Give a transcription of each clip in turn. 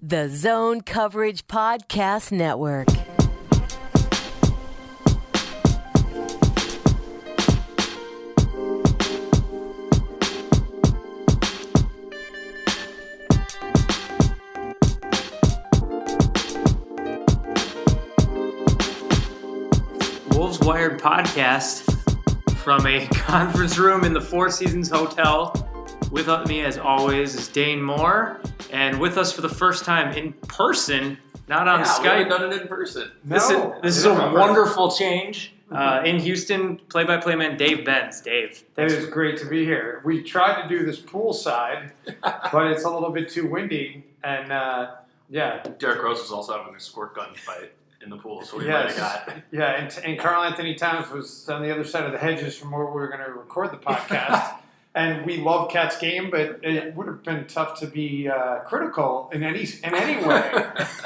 The Zone Coverage Podcast Network. Wolves Wired podcast from a conference room in the Four Seasons Hotel. With me, as always, is Dane Moore, and with us for the first time in person, not on Skype. We haven't done it in person. This is a wonderful change. In Houston, play-by-play man Dave Benz. Dave. It is great to be here. We tried to do this poolside, but it's a little bit too windy, and Derrick Rose was also having a squirt gun fight in the pool, so we might have got. Yeah, and Karl-Anthony Towns was on the other side of the hedges from where we were going to record the podcast. And we love Cat's game, but it would have been tough to be critical in any way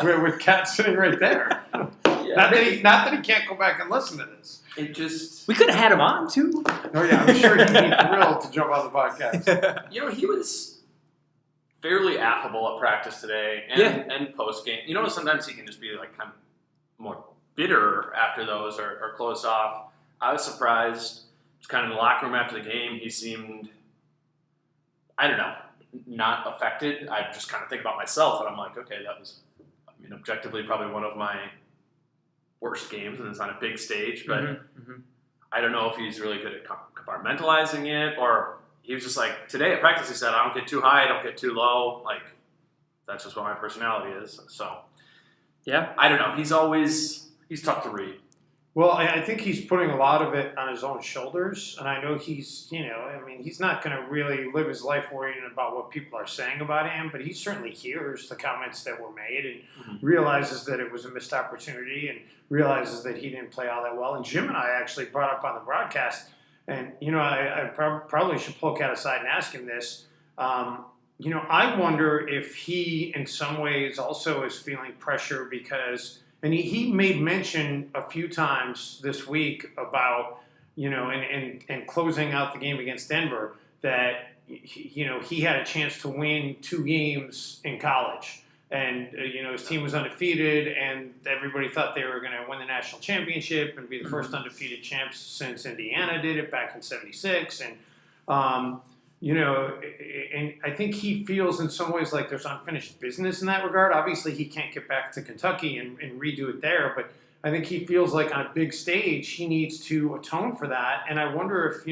with Cat sitting right there. Yeah. Not that he can't go back and listen to this. We could have had him on too. Oh yeah, I'm sure he'd be thrilled to jump on the podcast. He was fairly affable at practice today and post game. Sometimes he can just be like kind of more bitter after those or close off. I was surprised. Kind of in the locker room after the game, he seemed, I don't know, not affected. I just kind of think about myself, and I'm like, okay, that was, objectively probably one of my worst games, and it's on a big stage, but I don't know if he's really good at compartmentalizing it, or he was just like, today at practice he said, I don't get too high, I don't get too low, like, that's just what my personality is, so, yeah, I don't know, he's tough to read. Well, I think he's putting a lot of it on his own shoulders, and I know he's not going to really live his life worrying about what people are saying about him, but he certainly hears the comments that were made and realizes that it was a missed opportunity and realizes that he didn't play all that well. And Jim and I actually brought up on the broadcast, and, I probably should pull Cat aside and ask him this. I wonder if he, in some ways, also is feeling pressure because... And he made mention a few times this week about, and closing out the game against Denver, that, he had a chance to win 2 games in college. And, his team was undefeated, and everybody thought they were going to win the national championship and be the first undefeated champs since Indiana did it back in '76. And, and I think he feels in some ways like there's unfinished business in that regard. Obviously, he can't get back to Kentucky and redo it there, but I think he feels like on a big stage, he needs to atone for that. And I wonder if,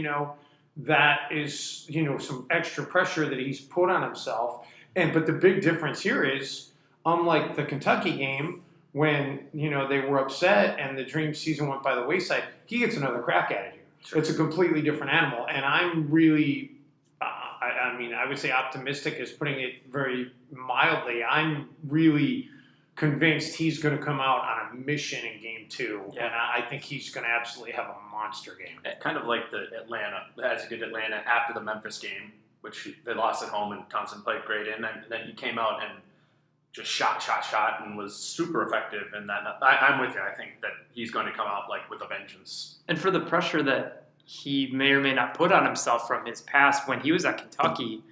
that is, some extra pressure that he's put on himself. But the big difference here is, unlike the Kentucky game, when, they were upset and the dream season went by the wayside, he gets another crack at it here. Sure. It's a completely different animal. And I'm really... I would say optimistic is putting it very mildly. I'm really convinced he's going to come out on a mission in Game 2, and I think he's going to absolutely have a monster game. Kind of like the Atlanta, as he did Atlanta after the Memphis game, which they lost at home and Thompson played great in, and then he came out and just shot, and was super effective. And that I'm with you. I think that he's going to come out like with a vengeance. And for the pressure that he may or may not put on himself from his past, when he was at Kentucky,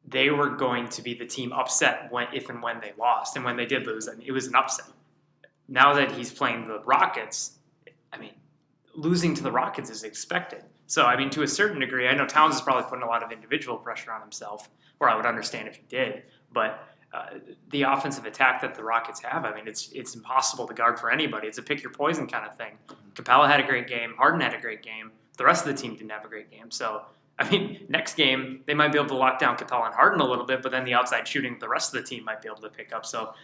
they were going to be the team upset if and when they lost. And when they did lose, it was an upset. Now that he's playing the Rockets, losing to the Rockets is expected. So, to a certain degree, I know Towns is probably putting a lot of individual pressure on himself, or I would understand if he did. But the offensive attack that the Rockets have, it's impossible to guard for anybody. It's a pick your poison kind of thing. Capella had a great game. Harden had a great game. The rest of the team didn't have a great game. So, next game, they might be able to lock down Capella and Harden a little bit, but then the outside shooting, the rest of the team might be able to pick up. So,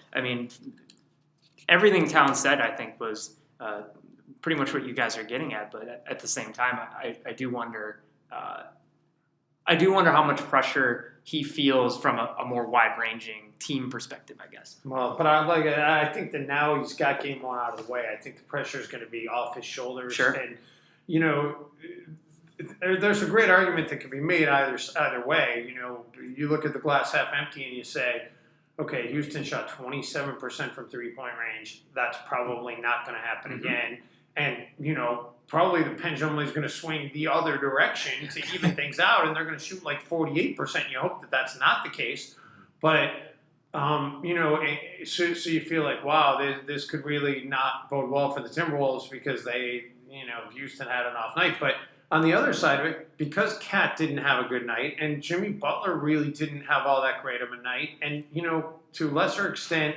everything Towns said, I think, was pretty much what you guys are getting at. But at the same time, I do wonder how much pressure he feels from a more wide-ranging team perspective, I guess. Well, but I think that now he's got Game 1 out of the way. I think the pressure is going to be off his shoulders. Sure. And, there's a great argument that can be made either way. You look at the glass half empty and you say, okay, Houston shot 27% from three-point range. That's probably not going to happen again. And, probably the pendulum is going to swing the other direction to even things out, and they're going to shoot like 48%. You hope that that's not the case. But So you feel like, wow, this could really not bode well for the Timberwolves because Houston had an off night. But on the other side of it, because Cat didn't have a good night and Jimmy Butler really didn't have all that great of a night, and, to a lesser extent,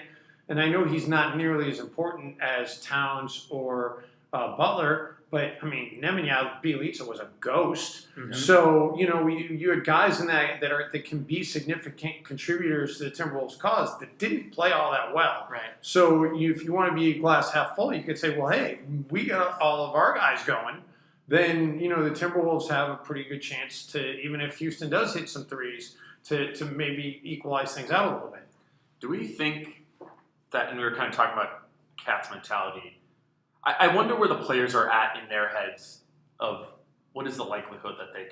and I know he's not nearly as important as Towns or Butler, but I mean, Nemanja Bjelica was a ghost. Mm-hmm. So you had guys in that can be significant contributors to the Timberwolves' cause that didn't play all that well. Right. So if you want to be glass half full, you could say, well, hey, we got all of our guys going. Then the Timberwolves have a pretty good chance to, even if Houston does hit some threes, to maybe equalize things out a little bit. Do we think that, and we were kind of talking about Cat's mentality, I wonder where the players are at in their heads of what is the likelihood that they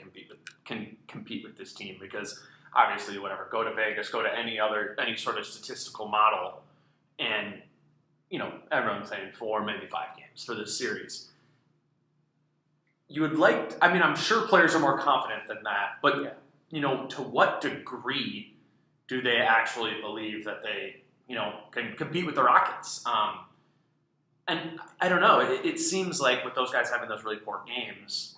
can compete with this team, because obviously go to Vegas, go to any sort of statistical model, and everyone's saying 4, maybe 5 games for this series. I'm sure players are more confident than that, but to what degree do they actually believe that they can compete with the Rockets? And I don't know. It seems like with those guys having those really poor games,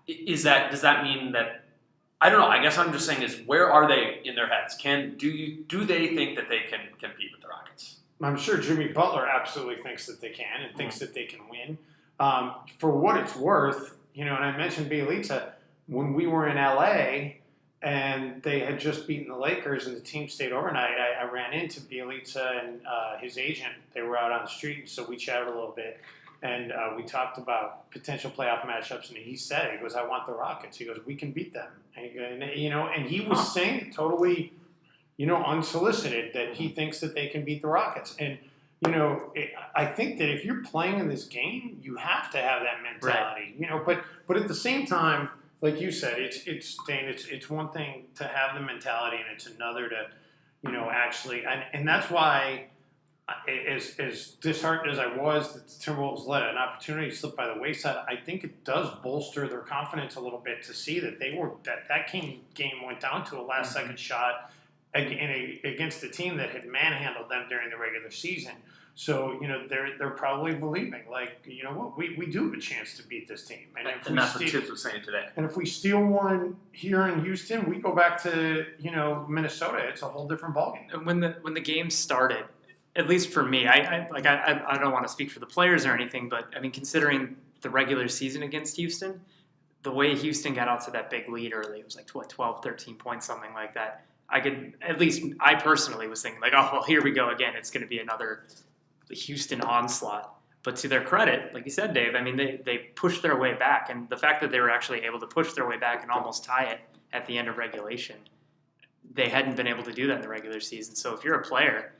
does that mean that? I don't know. I guess I'm just saying where are they in their heads? Do they think that they can compete with the Rockets? I'm sure Jimmy Butler absolutely thinks that they can and thinks that they can win. For what it's worth, and I mentioned Bjelica, when we were in LA and they had just beaten the Lakers and the team stayed overnight, I ran into Bjelica and his agent. They were out on the street, and so we chatted a little bit. And we talked about potential playoff matchups, and he said, he goes, I want the Rockets. He goes, we can beat them. And he was saying totally, unsolicited that he thinks that they can beat the Rockets. And, I think that if you're playing in this game, you have to have that mentality, right. But at the same time, like you said, it's Dane, it's one thing to have the mentality, and it's another to, actually, and that's why, as disheartened as I was that the Timberwolves let an opportunity slip by the wayside, I think it does bolster their confidence a little bit to see that that game went down to a last second shot against a team that had manhandled them during the regular season. So, they're probably believing, like, what, we do have a chance to beat this team. And that's what Tibbs was saying today. And if we steal one here in Houston, we go back to, Minnesota. It's a whole different ballgame. And when the game started, at least for me, I don't want to speak for the players or anything, but I mean, considering the regular season against Houston, the way Houston got out to that big lead early, it was like 12, 13 points, something like that. I personally was thinking like, oh, well, here we go again. It's going to be another Houston onslaught. But to their credit, like you said, Dave, I mean, they pushed their way back. And the fact that they were actually able to push their way back and almost tie it at the end of regulation, they hadn't been able to do that in the regular season. So if you're a player,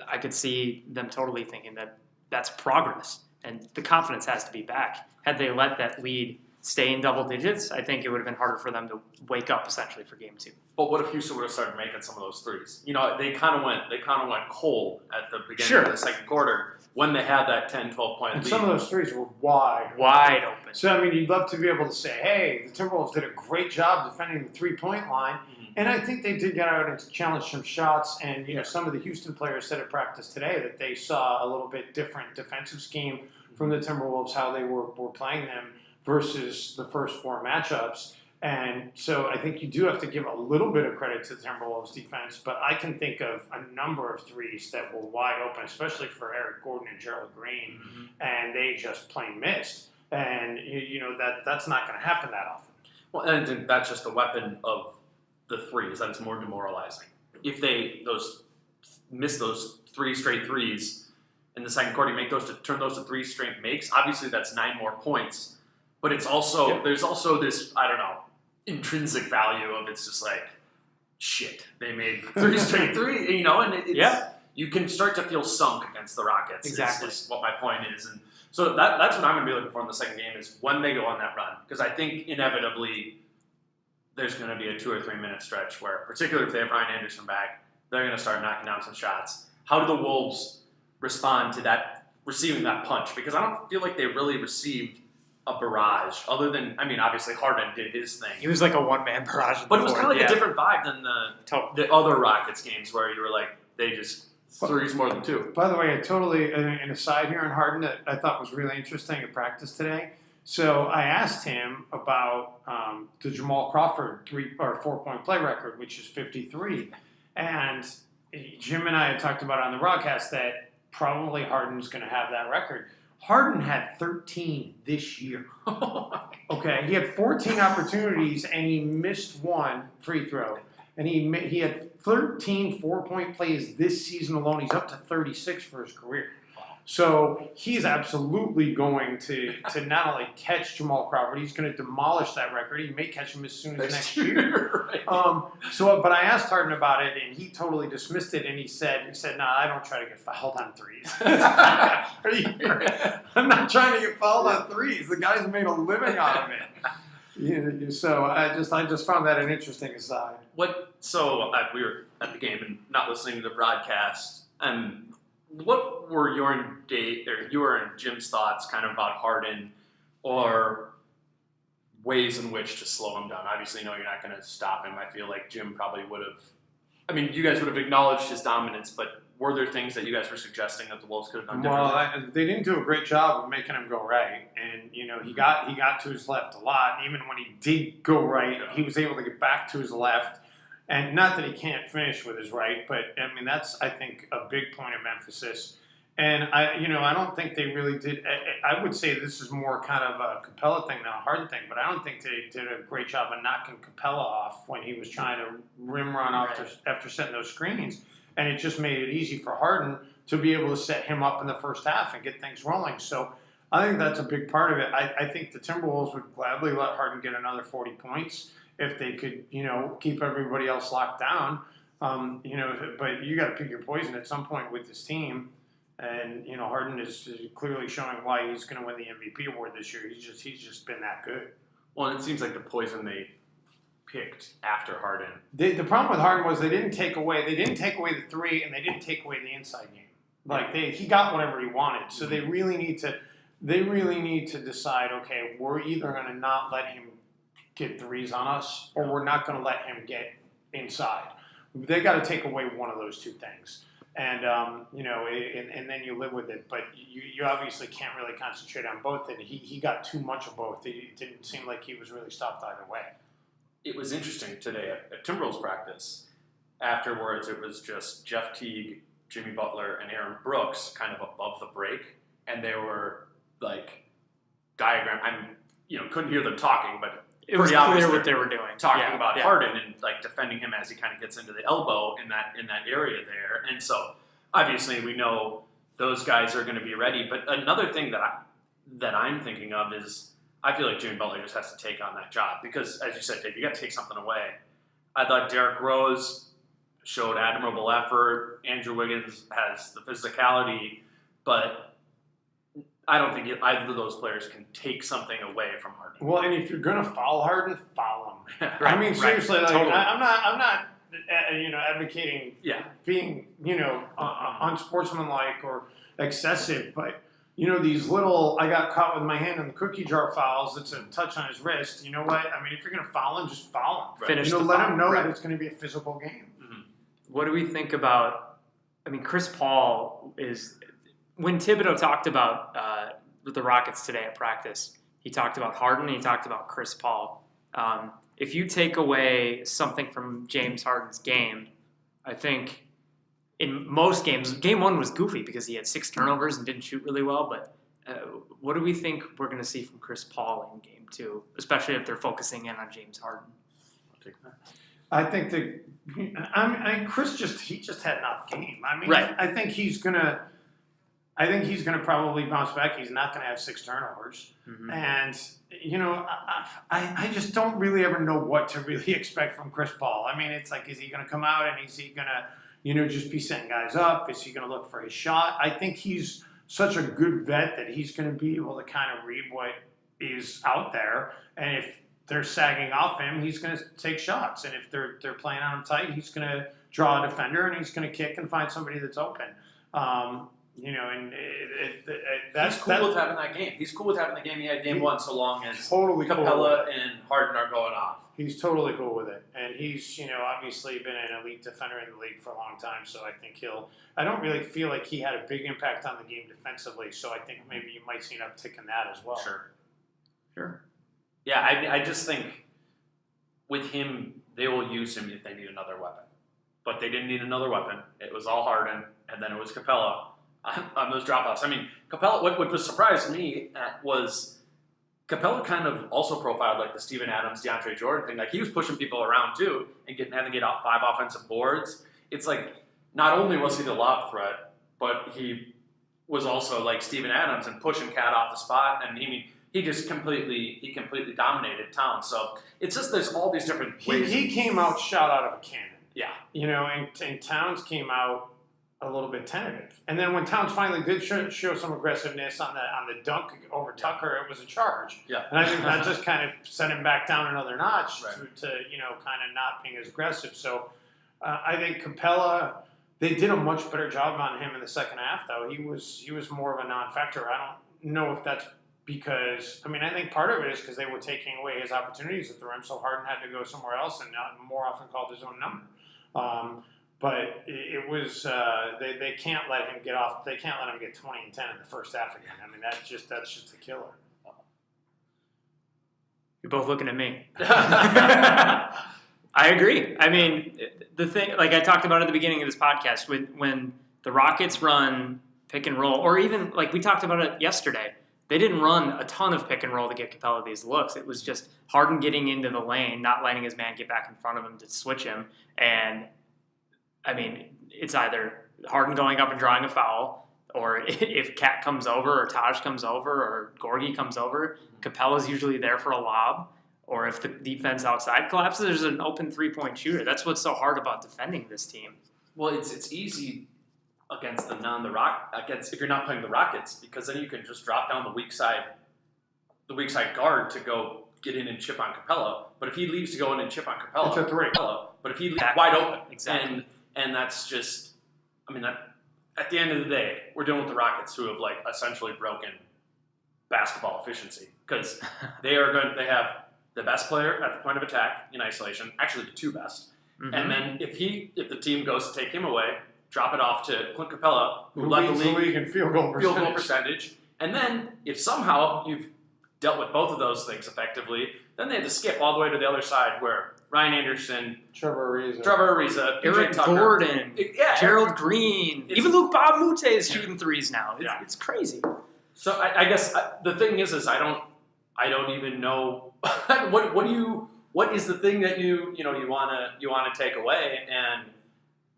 I could see them totally thinking that that's progress. And the confidence has to be back. Had they let that lead stay in double digits, I think it would have been harder for them to wake up essentially for game 2. But what if Houston would have started making some of those threes? They kind of went cold at the beginning of the second quarter when they had that 10, 12-point lead. And some of those threes were wide open. So, I mean, you'd love to be able to say, hey, the Timberwolves did a great job defending the three-point line. Mm-hmm. And I think they did get out and challenge some shots. And, some of the Houston players said at practice today that they saw a little bit different defensive scheme from the Timberwolves, how they were playing them versus the first 4 matchups. And so I think you do have to give a little bit of credit to the Timberwolves defense, but I can think of a number of threes that were wide open, especially for Eric Gordon and Gerald Green, and they just plain missed. And, that's not going to happen that often. Well, and I think that's just the weapon of the threes, that it's more demoralizing. If they miss those 3 straight threes in the second quarter, turn those to 3 straight makes, obviously that's 9 more points. But it's also, there's also this, I don't know, intrinsic value of it's just like, shit, they made 3 straight threes, and you can start to feel sunk against the Rockets. Exactly. Is what my point is. And so that's what I'm going to be looking for in the second game is when they go on that run. Because I think inevitably there's going to be a 2 or 3 minute stretch where, particularly if they have Ryan Anderson back, they're going to start knocking down some shots. How do the Wolves respond to that, receiving that punch? Because I don't feel like they really received a barrage. Other than, I mean, obviously Harden did his thing. He was like a one-man barrage. But it was kind of like a different vibe than the other Rockets games where you were like, they just threes more than two. By the way, an aside here on Harden that I thought was really interesting at practice today. So I asked him about the Jamal Crawford 3 or 4-point play record, which is 53. And Jim and I had talked about on the broadcast that probably Harden's going to have that record. Harden had 13 this year. Okay, he had 14 opportunities and he missed one free throw. And he had 13 4-point plays this season alone. He's up to 36 for his career. So he's absolutely going to not only catch Jamal Crawford, he's going to demolish that record. He may catch him as soon as next year. Right. But I asked Harden about it, and he totally dismissed it. And he said, "No, I don't try to get fouled on threes. I'm not trying to get fouled on threes. The guy's made a living out of it." So I just found that an interesting aside. We were at the game and not listening to the broadcast. What were your and Jim's thoughts kind of about Harden, or ways in which to slow him down? Obviously, no, you're not going to stop him. I feel like Jim probably would have. I mean, you guys would have acknowledged his dominance, but were there things that you guys were suggesting that the Wolves could have done differently? Well, they didn't do a great job of making him go right, and he got to his left a lot. Even when he did go right, he was able to get back to his left. And not that he can't finish with his right, but I mean that's I think a big point of emphasis. And I don't think they really did. I would say this is more kind of a Capella thing than a Harden thing, but I don't think they did a great job of knocking Capella off when he was trying to rim run after setting those screens. And it just made it easy for Harden to be able to set him up in the first half and get things rolling. So I think that's a big part of it. I think the Timberwolves would gladly let Harden get another 40 points. If they could, keep everybody else locked down, but you got to pick your poison at some point with this team. And Harden is clearly showing why he's going to win the MVP award this year. He's just been that good. Well, and it seems like the poison they picked after Harden. The problem with Harden was they didn't take away the three, and they didn't take away the inside game. Like he got whatever he wanted. So they really need to decide. Okay, we're either going to not let him get threes on us, or we're not going to let him get inside. They got to take away one of those two things, and and then you live with it. But you obviously can't really concentrate on both. And he got too much of both. It didn't seem like he was really stopped either way. It was interesting today at Timberwolves practice. Afterwards, it was just Jeff Teague, Jimmy Butler, and Aaron Brooks kind of above the break, and they were like couldn't hear them talking, but it was clear what they were doing. Talking about Harden and like defending him as he kind of gets into the elbow in that area there. And so obviously we know those guys are going to be ready. But another thing that I'm thinking of is I feel like Jimmy Butler just has to take on that job because, as you said, Dave, you got to take something away. I thought Derrick Rose showed admirable effort. Andrew Wiggins has the physicality, but I don't think either of those players can take something away from Harden. Well, and if you're going to foul Harden, foul him. Right, I mean, seriously, totally. I'm not advocating being unsportsmanlike or excessive, but these little I got caught with my hand in the cookie jar fouls. It's a touch on his wrist. You know what? I mean, if you're going to foul him, just foul him. Finish let him know that it's going to be a physical game. Mm-hmm. What do we think about? I mean, Chris Paul is. When Thibodeau talked about the Rockets today at practice, he talked about Harden and he talked about Chris Paul. If you take away something from James Harden's game, I think in most games, game one was goofy because he had 6 turnovers and didn't shoot really well. But what do we think we're going to see from Chris Paul in game 2, especially if they're focusing in on James Harden? I'll take that. I think that Chris just had an off game. I mean, right. I think he's gonna probably bounce back. He's not gonna have 6 turnovers, and I just don't really ever know what to really expect from Chris Paul. I mean, it's like, is he gonna come out and is he gonna just be setting guys up? Is he gonna look for his shot? I think he's such a good vet that he's gonna be able to kind of read what is out there, and if they're sagging off him, he's going to take shots. And if they're playing on him tight, he's going to draw a defender and he's going to kick and find somebody that's open. And He's cool with having that game. He's cool with having the game he had game one, so long as totally Capella and Harden are going off. He's totally cool with it, and he's obviously been an elite defender in the league for a long time. So I think I don't really feel like he had a big impact on the game defensively. So I think maybe you might see an uptick in that as well. Sure. Yeah, I just think with him, they will use him if they need another weapon. But they didn't need another weapon. It was all Harden, and then it was Capella on those dropouts. I mean, Capella. What was surprised me was Capella kind of also profiled like the Steven Adams, DeAndre Jordan thing. Like he was pushing people around too and having to get out 5 offensive boards. It's like not only was he the lob threat, but he was also like Steven Adams and pushing Cat off the spot. And he just completely dominated Towns. So it's just there's all these different ways. He came out shot out of a cannon. Yeah. And Towns came out a little bit tentative. And then when Towns finally did show some aggressiveness on the dunk over Tucker, it was a charge. Yeah. And I think that just kind of set him back down another notch right. to kind of not being as aggressive. So I think Capella, they did a much better job on him in the second half, though. He was more of a non-factor. I don't know if that's because, I think part of it is because they were taking away his opportunities at the rim, so Harden had to go somewhere else and more often called his own number. But it was they can't let him get off. They can't let him get 20 and 10 in the first half again. That's just a killer. You're both looking at me. I agree. The thing, like I talked about at the beginning of this podcast, when the Rockets run pick and roll, or even like we talked about it yesterday, they didn't run a ton of pick and roll to get Capella these looks. It was just Harden getting into the lane, not letting his man get back in front of him to switch him. And, it's either Harden going up and drawing a foul, or if Cat comes over, or Taj comes over, or Gorgie comes over, Capella's usually there for a lob. Or if the defense outside collapses, there's an open three-point shooter. That's what's so hard about defending this team. Well, it's easy against if you're not playing the Rockets, because then you can just drop down the weak side guard to go get in and chip on Capella. But if he leaves to go in and chip on Capella, it's a three. But if he leaves wide open, exactly, and that's just, at the end of the day, we're dealing with the Rockets, who have like essentially broken basketball efficiency, because they have the best player at the point of attack in isolation, actually the 2 best, and then if the team goes to take him away, drop it off to Clint Capella, who led the league in field goal percentage. And then if somehow you've dealt with both of those things effectively, then they have to skip all the way to the other side where Ryan Anderson, Trevor Ariza, Eric Tucker, Gordon, Gerald Green, even Luke Bob Mute is shooting threes now. It's crazy. So I guess the thing is I don't even know what is the thing that you want to take away. And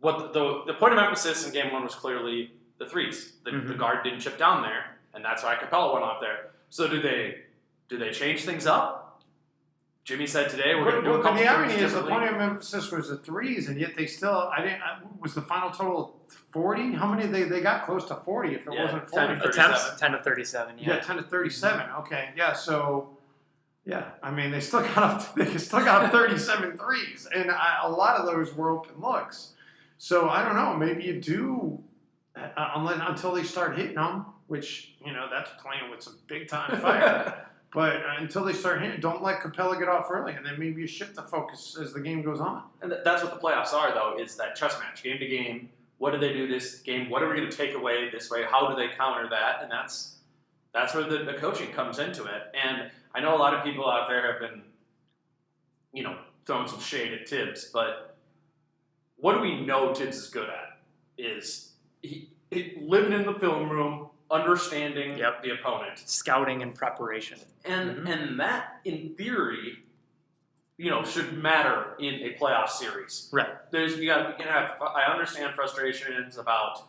what the point of emphasis in game one was clearly the threes. The guard didn't chip down there, and that's why Capella went off there. So do they change things up? Jimmy said today we're going to do a couple the irony threes is the differently. point of emphasis was the threes, and yet they still. Was the final total 40? How many they got close to 40? If it wasn't 40 attempts, 10 to 37. Yeah, 10 to 37. Okay, yeah. So, yeah, they still got 37 threes, and a lot of those were open looks. So I don't know. Maybe you do, until they start hitting them, which that's playing with some big time fire. But until they start hitting, don't let Capella get off early, and then maybe you shift the focus as the game goes on. And that's what the playoffs are, though, is that chess match, game to game. What do they do this game? What are we going to take away this way? How do they counter that? And that's where the coaching comes into it. And I know a lot of people out there have been, throwing some shade at Tibbs, but what do we know Tibbs is good at? Is he living in the film room, understanding the opponent, scouting and preparation, and that in theory, should matter in a playoff series. Right. I understand frustrations about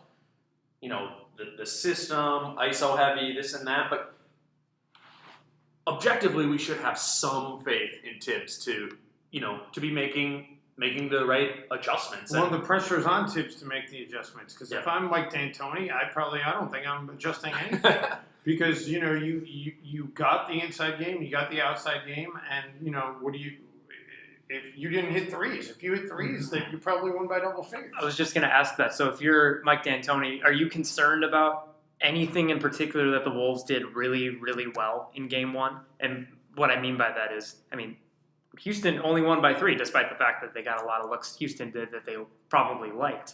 the system, ISO heavy, this and that, but objectively we should have some faith in Tibbs to be making the right adjustments. Well, the pressure is on Tibbs to make the adjustments, because if I'm Mike D'Antoni, I don't think I'm adjusting anything, because you got the inside game, you got the outside game, and what do you? if you didn't hit threes. If you hit threes, then you probably won by double figures. I was just going to ask that. So if you're Mike D'Antoni, are you concerned about anything in particular that the Wolves did really, really well in Game 1? And what I mean by that is, I mean, Houston only won by 3, despite the fact that they got a lot of looks Houston did that they probably liked.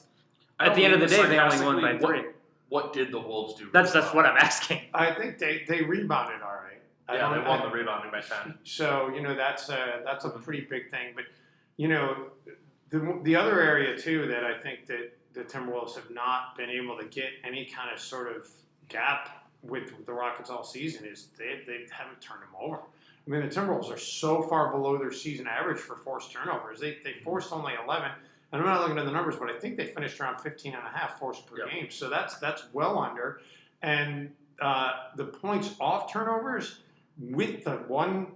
At the end of the day, they only won by 3. What did the Wolves do? That's what I'm asking. I think they rebounded all right. Yeah, they won the rebounding by 10. So, that's a pretty big thing. But, the other area, too, that I think that the Timberwolves have not been able to get any kind of sort of gap with the Rockets all season is they haven't turned them over. I mean, the Timberwolves are so far below their season average for forced turnovers. They forced only 11. And I'm not looking at the numbers, but I think they finished around 15 and a half forced per game. So that's well under. And the points off turnovers, with the one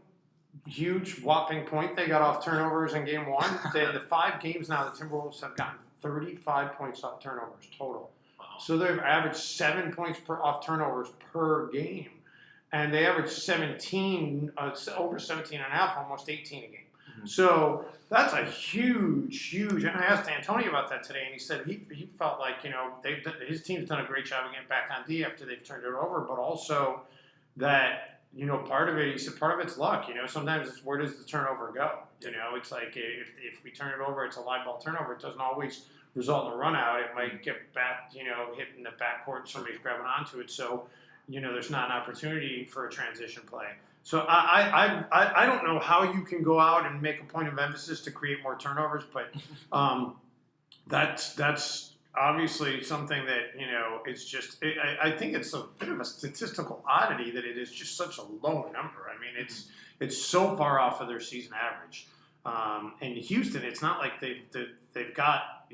huge whopping point they got off turnovers in Game 1, the 5 games now, the Timberwolves have gotten 35 points off turnovers total. Wow. So they've averaged 7 points off turnovers per game. And they average 17, over 17 and a half, almost 18 a game. Mm-hmm. So that's a huge, and I asked D'Antoni about that today, and he said he felt like, his team's done a great job of getting back on D after they've turned it over, but also that, part of it, he said, part of it's luck. Sometimes it's where does the turnover go? It's like if we turn it over, it's a live ball turnover. It doesn't always result in a run out. It might get back, hit in the backcourt and somebody's grabbing onto it. So, there's not an opportunity for a transition play. So I don't know how you can go out and make a point of emphasis to create more turnovers, but that's obviously something that, it's just I think it's a bit of a statistical oddity that it is just such a low number. I mean, it's so far off of their season average. And Houston, it's not like they've got,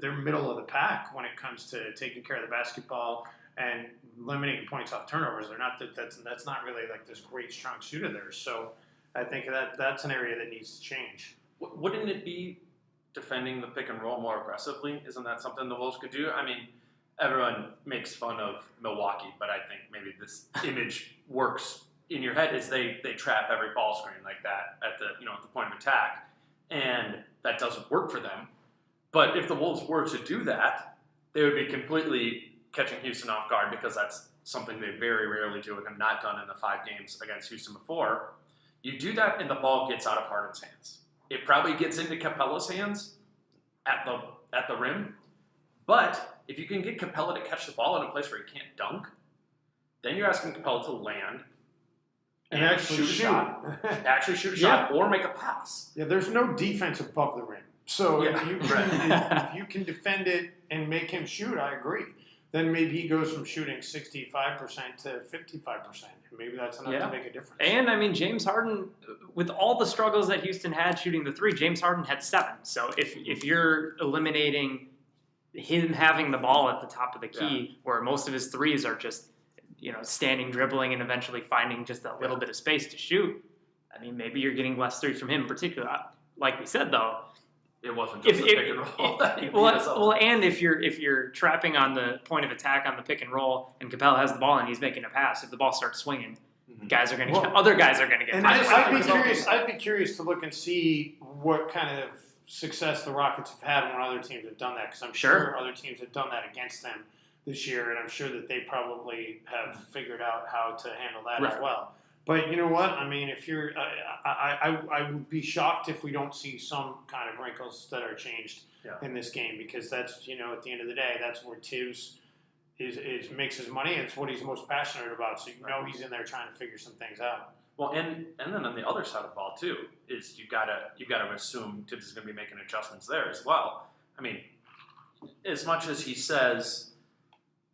they're middle of the pack when it comes to taking care of the basketball and limiting points off turnovers. They're not that's not really like this great strong suit of theirs. So I think that's an area that needs to change. Wouldn't it be defending the pick and roll more aggressively? Isn't that something the Wolves could do? I mean, everyone makes fun of Milwaukee, but I think maybe this image works in your head is they trap every ball screen like that at the at the point of attack, and that doesn't work for them. But if the Wolves were to do that, they would be completely catching Houston off guard, because that's something they very rarely do and have not done in the 5 games against Houston before. You do that and the ball gets out of Harden's hands. It probably gets into Capella's hands at the rim, but if you can get Capella to catch the ball in a place where he can't dunk, then you're asking Capella to land and actually shoot a shot or make a pass. Yeah, there's no defense above the rim. So if you can defend it and make him shoot, I agree. Then maybe he goes from shooting 65% to 55%. And maybe that's enough to make a difference. And, I mean, James Harden, with all the struggles that Houston had shooting the 3, James Harden had 7. So if you're eliminating him having the ball at the top of the key, where most of his 3s are just, standing, dribbling, and eventually finding just a little bit of space to shoot, I mean, maybe you're getting less 3s from him in particular. Like we said, though, it wasn't just the pick and roll. And if you're trapping on the point of attack on the pick and roll, and Capella has the ball and he's making a pass, if the ball starts swinging, guys are going to other guys are going to get. And I'd be curious to look and see what kind of success the Rockets have had when other teams have done that, because I'm sure other teams have done that against them this year, and I'm sure that they probably have figured out how to handle that as well. But you know what? I mean, if you're, I would be shocked if we don't see some kind of wrinkles that are changed in this game, because that's, at the end of the day, that's where Tibbs is makes his money, and it's what he's most passionate about. So he's in there trying to figure some things out. Well, and then on the other side of the ball too is you gotta assume Tibbs is going to be making adjustments there as well. I mean, as much as he says,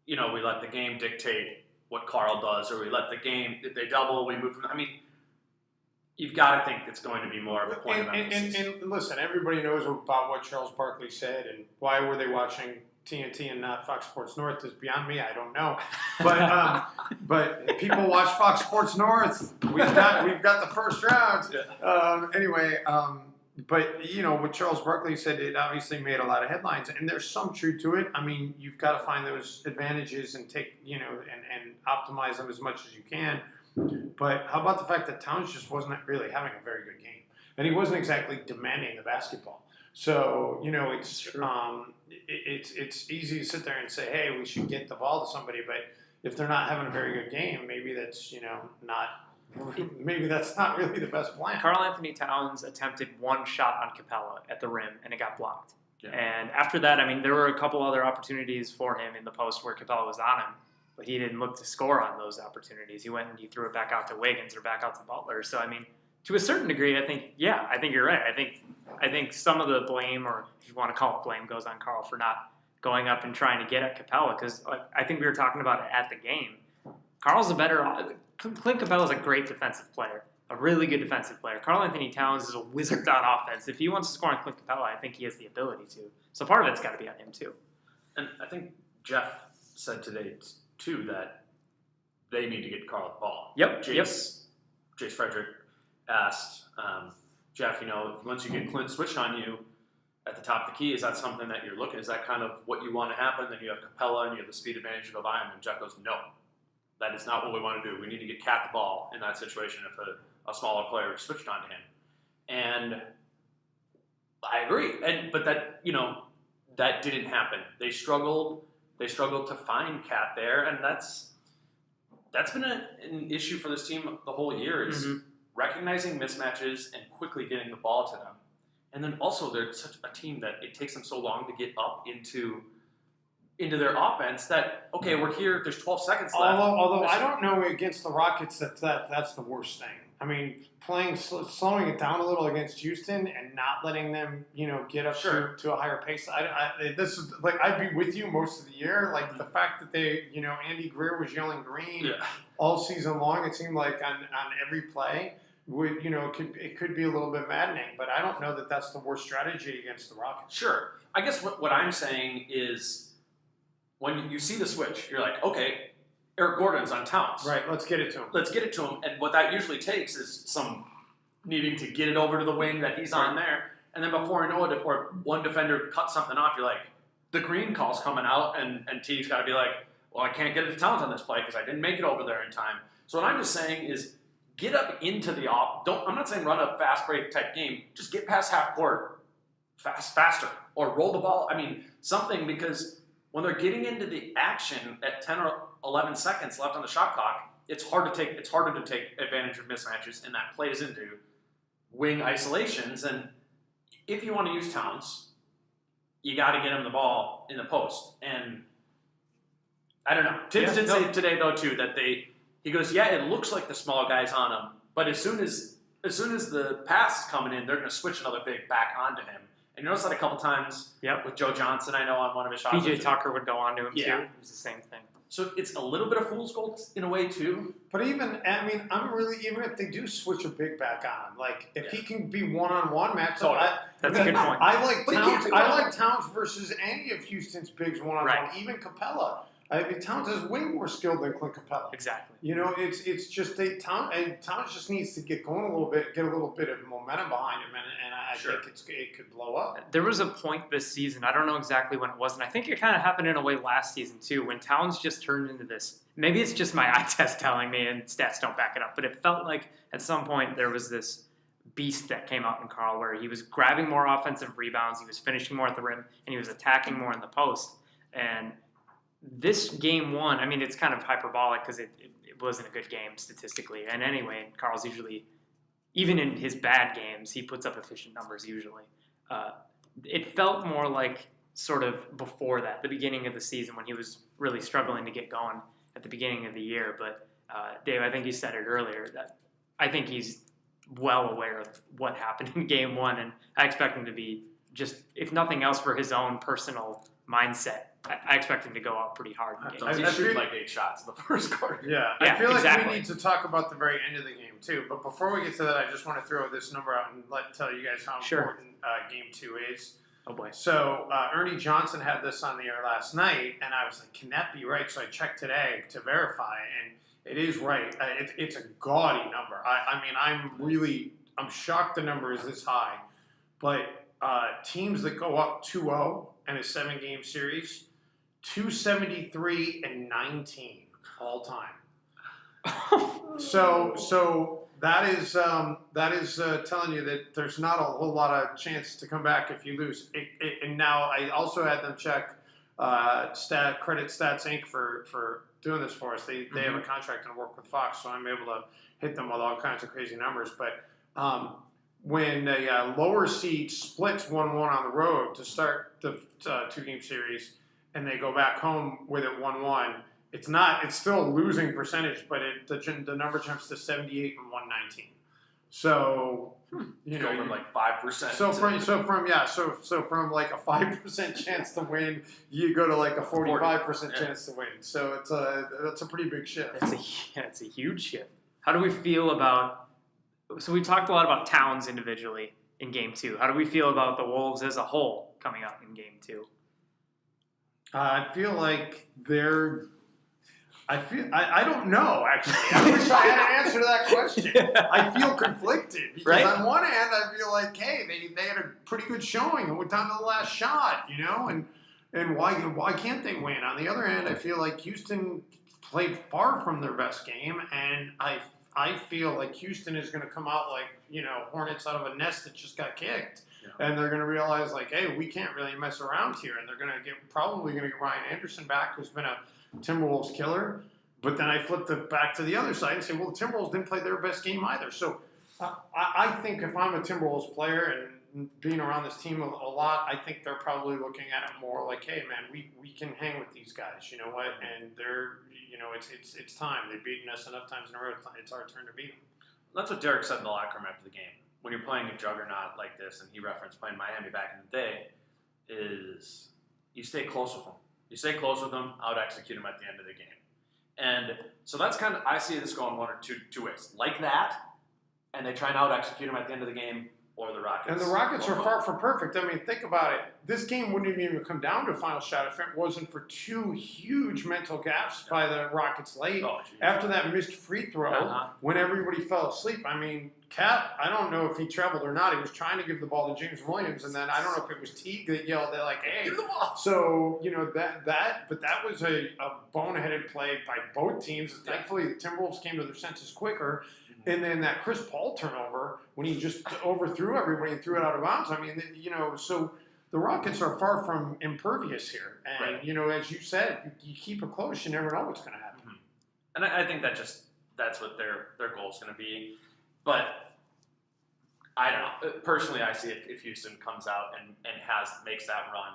we let the game dictate what Karl does, or we let the game, if they double, we move from. I mean, you've got to think it's going to be more of a point of emphasis. And listen, everybody knows about what Charles Barkley said, and why were they watching TNT and not Fox Sports North is beyond me. I don't know, but people watch Fox Sports North. We've got the first round. Anyway. But, what Charles Barkley said, it obviously made a lot of headlines, and there's some truth to it. I mean, you've got to find those advantages and take, and optimize them as much as you can. But how about the fact that Towns just wasn't really having a very good game? and he wasn't exactly demanding the basketball. So, it's easy to sit there and say, hey, we should get the ball to somebody, but if they're not having a very good game, maybe that's not really the best plan. Karl-Anthony Towns attempted one shot on Capella at the rim, and it got blocked. Yeah. And after that, there were a couple other opportunities for him in the post where Capella was on him, but he didn't look to score on those opportunities. He went and he threw it back out to Wiggins or back out to Butler. So, to a certain degree, I think you're right. I think some of the blame, or if you want to call it blame, goes on Karl for not going up and trying to get at Capella, because I think we were talking about it at the game. Clint Capella's a great defensive player, a really good defensive player. Karl-Anthony Towns is a wizard on offense. If he wants to score on Clint Capella, I think he has the ability to. So part of it's got to be on him too. And I think Jeff said today too that they need to get Karl the ball. Yep. Jace Frederick asked Jeff, once you get Clint switched on you at the top of the key, is that something that you're looking? Is that kind of what you want to happen? Then you have Capella and you have the speed advantage to go by him. And Jeff goes, no, that is not what we want to do. We need to get Cat the ball in that situation if a smaller player is switched onto him. And I agree. But that didn't happen. They struggled to find Cat there, and that's been an issue for this team the whole year, is recognizing mismatches and quickly getting the ball to them. And then also they're such a team that it takes them so long to get up into their offense that, okay, we're here, there's 12 seconds left. Although I don't know against the Rockets that's the worst thing. Slowing it down a little against Houston and not letting them, get up to a higher pace. This is I'd be with you most of the year. Like the fact that they, Andy Greer was yelling green all season long. It seemed like on every play, it could be a little bit maddening. But I don't know that that's the worst strategy against the Rockets. Sure. I guess what I'm saying is when you see the switch, you're like, okay, Eric Gordon's on Towns. Right, let's get it to him. And what that usually takes is some needing to get it over to the wing that he's on there. And then before you know it, or one defender cuts something off, you're like, the green call's coming out, and T's got to be like, well, I can't get it to Towns on this play because I didn't make it over there in time. So what I'm just saying is get up into the off. I'm not saying run a fast break type game. Just get past half court faster, or roll the ball. Something, because when they're getting into the action at 10 or 11 seconds left on the shot clock, it's harder to take advantage of mismatches, and that plays into wing isolations. And if you want to use Towns, you got to get him the ball in the post. And I don't know. Tibbs did say today though too that he goes, yeah, it looks like the small guy's on him, but as soon as the pass is coming in, they're going to switch another big back onto him. And you notice that a couple times with Joe Johnson, I know, on one of his shots. PJ Tucker would go on to him too. It was the same thing. So it's a little bit of fool's gold in a way too. But even if they do switch a big back on him, if he can be one-on-one matchup, that's a good point. I like Towns versus any of Houston's bigs one-on-one, even Capella. Towns is way more skilled than Clint Capella. Exactly. It's just Towns just needs to get going a little bit, get a little bit of momentum behind him, and I think it could blow up. There was a point this season, I don't know exactly when it was, and I think it kind of happened in a way last season too, when Towns just turned into this. Maybe it's just my eye test telling me, and stats don't back it up, but it felt like at some point there was this beast that came out in Karl where he was grabbing more offensive rebounds, he was finishing more at the rim, and he was attacking more in the post. And this game one, it's kind of hyperbolic because it wasn't a good game statistically. And anyway, Karl's usually, even in his bad games, he puts up efficient numbers usually. It felt more like sort of before that, the beginning of the season when he was really struggling to get going at the beginning of the year. But Dave, I think you said it earlier that I think he's well aware of what happened in game one. And I expect him to be just, if nothing else, for his own personal mindset, I expect him to go out pretty hard in games. He's shooting like 8 shots in the first quarter. Yeah, I feel like we need to talk about the very end of the game too. But before we get to that, I just want to throw this number out and tell you guys how important game 2 is. Oh boy. So Ernie Johnson had this on the air last night, and I was like, can that be right? So I checked today to verify, and it is right. It's a gaudy number. I'm shocked the number is this high. But teams that go up 2-0 in a 7-game series, 273-19 all time. So that is telling you that there's not a whole lot of chance to come back if you lose. And now I also had them check Credit Stats Inc. for doing this for us. They have a contract and work with Fox, so I'm able to hit them with all kinds of crazy numbers. But when a lower seed splits 1-1 on the road to start the two-game series, and they go back home with it 1-1, it's still losing percentage, but the number jumps to 78 and 119. So you know, from like 5%. So from like a 5% chance to win, you go to like a 45% chance to win. So that's a pretty big shift. It's a huge shift. How do we feel about? So we talked a lot about Towns individually in Game 2. How do we feel about the Wolves as a whole coming up in Game 2? I feel like I don't know, actually. I wish I had an answer to that question. I feel conflicted because on one hand, I feel like, hey, they had a pretty good showing and went down to the last shot, you know, and why can't they win? On the other hand, I feel like Houston played far from their best game, and I feel like Houston is going to come out like, you know, hornets out of a nest that just got kicked. Yeah. And they're going to realize, like, hey, we can't really mess around here. And they're probably going to get Ryan Anderson back, who's been a Timberwolves killer. But then I flipped it back to the other side and say, well, the Timberwolves didn't play their best game either. So I think if I'm a Timberwolves player and being around this team a lot, I think they're probably looking at it more like, hey, man, we can hang with these guys. You know what? And they're, you know, it's time. They've beaten us enough times in a row. It's our turn to beat them. That's what Derek said in the locker room after the game. When you're playing a juggernaut like this, and he referenced playing Miami back in the day, is you stay close with them. You stay close with them, out-execute them at the end of the game. And so that's kind of, I see this going one or two ways. Like that, and they try and out-execute them at the end of the game, or the Rockets. And the Rockets are far from perfect. I mean, think about it. This game wouldn't even come down to a final shot if it wasn't for two huge mental gaps by the Rockets late. After that missed free throw, when everybody fell asleep. I mean, Cat, I don't know if he traveled or not. He was trying to give the ball to James Williams, and then I don't know if it was Teague that yelled at, like, hey. Give the ball. So, you know, but that was a boneheaded play by both teams. Thankfully, the Timberwolves came to their senses quicker. And then that Chris Paul turnover, when he just overthrew everybody and threw it out of bounds. I mean, you know, so the Rockets are far from impervious here. And, you know, as you said, you keep it close, you never know what's going to happen. And I think that's what their goal is going to be. But I don't know. Personally, I see if Houston comes out and makes that run,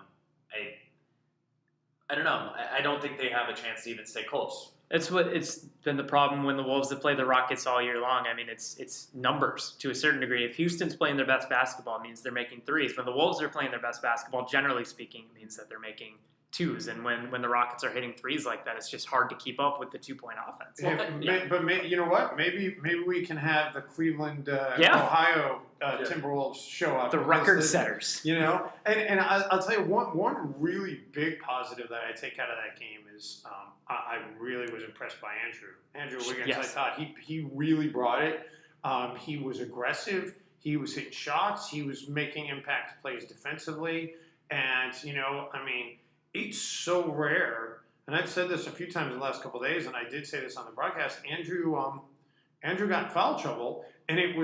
I don't know. I don't think they have a chance to even stay close. It's been the problem when the Wolves have played the Rockets all year long. I mean, it's numbers to a certain degree. If Houston's playing their best basketball, it means they're making threes. When the Wolves are playing their best basketball, generally speaking, it means that they're making twos. And when the Rockets are hitting threes like that, it's just hard to keep up with the 2-point offense. But you know what? Maybe we can have the Cleveland, Ohio Timberwolves show up. The record setters. You know? And I'll tell you, one really big positive that I take out of that game is I really was impressed by Andrew Wiggins. Yes. I thought he really brought it. He was aggressive. He was hitting shots. He was making impact plays defensively. And, you know, I mean, it's so rare. And I've said this a few times in the last couple of days, and I did say this on the broadcast. Andrew got in foul trouble, and I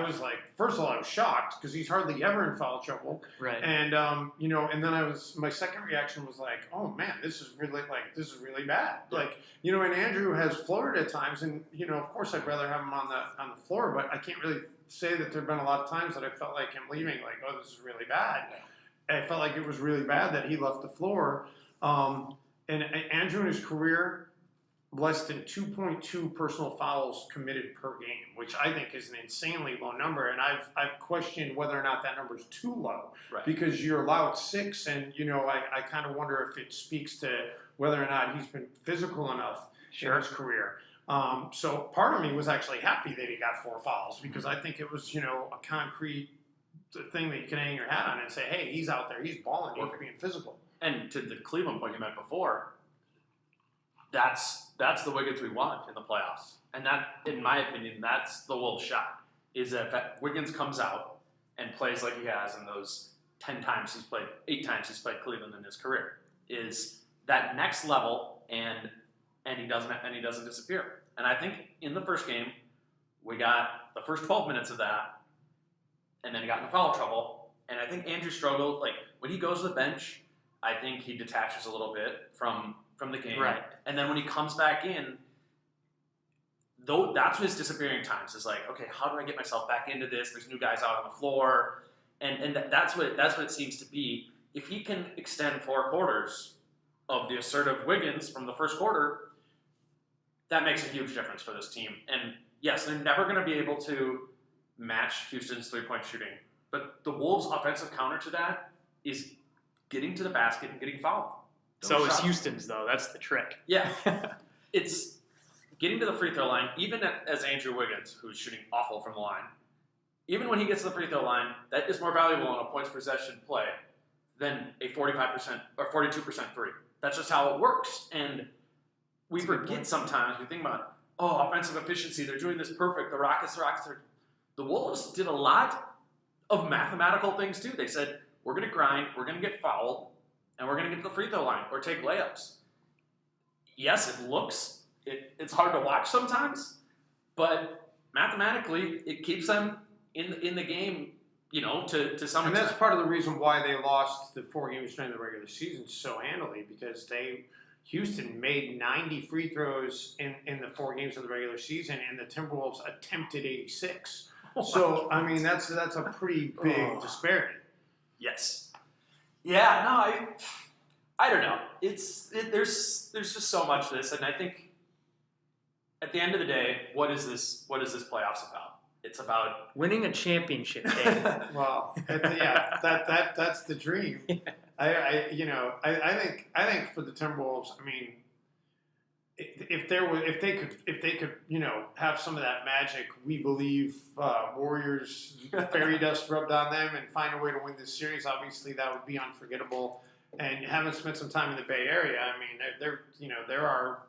was like, first of all, I was shocked because he's hardly ever in foul trouble. Right. And you know, and then my second reaction was like, oh man, this is really bad. Like, you know, and Andrew has flirted at times, and you know, of course, I'd rather have him on the floor, but I can't really say that there've been a lot of times that I felt like him leaving, like, oh, this is really bad. I felt like it was really bad that he left the floor. And Andrew in his career, less than 2.2 personal fouls committed per game, which I think is an insanely low number. And I've questioned whether or not that number is too low, because you're allowed 6, and you know, I kind of wonder if it speaks to whether or not he's been physical enough in his career. So part of me was actually happy that he got 4 fouls, because I think it was, you know, a concrete thing that you can hang your hat on and say, hey, he's out there, he's balling, he's being physical. And to the Cleveland point you meant before, that's the Wiggins we want in the playoffs. And that, in my opinion, that's the Wolves' shot, is that Wiggins comes out and plays like he has in those 8 times he's played Cleveland in his career, is that next level, and he doesn't disappear. And I think in the first game, We got the first 12 minutes of that, and then he got into foul trouble. And I think Andrew struggled. Like, when he goes to the bench, I think he detaches a little bit from the game. Right. And then when he comes back in, though, that's his disappearing times. Is like, okay, how do I get myself back into this? There's new guys out on the floor. And that's what it seems to be. If he can extend 4 quarters of the assertive Wiggins from the first quarter, that makes a huge difference for this team. And yes, they're never going to be able to match Houston's three-point shooting. But the Wolves' offensive counter to that is getting to the basket and getting fouled. So is Houston's, though. That's the trick. Yeah. It's getting to the free throw line, even as Andrew Wiggins, who's shooting awful from the line, even when he gets to the free throw line, that is more valuable in a points possession play than a 45% or 42% three. That's just how it works. And we forget sometimes, we think about, offensive efficiency, they're doing this perfect. The Rockets are. The Wolves did a lot of mathematical things too. They said, we're going to grind, we're going to get fouled, and we're going to get to the free throw line or take layups. Yes, it's hard to watch sometimes, but mathematically, it keeps them in the game, to some extent. And that's part of the reason why they lost the 4 games during the regular season so handily, because Houston made 90 free throws in the 4 games of the regular season, and the Timberwolves attempted 86. So, I mean, that's a pretty big disparity. Yes. Yeah, no, I don't know. There's just so much to this, and I think at the end of the day, what is this playoffs about? It's about winning a championship game. Well, that's the dream. I think for the Timberwolves, I mean, if they could have some of that magic, we believe Warriors fairy dust rubbed on them and find a way to win this series, obviously that would be unforgettable. And having spent some time in the Bay Area, I mean, there are.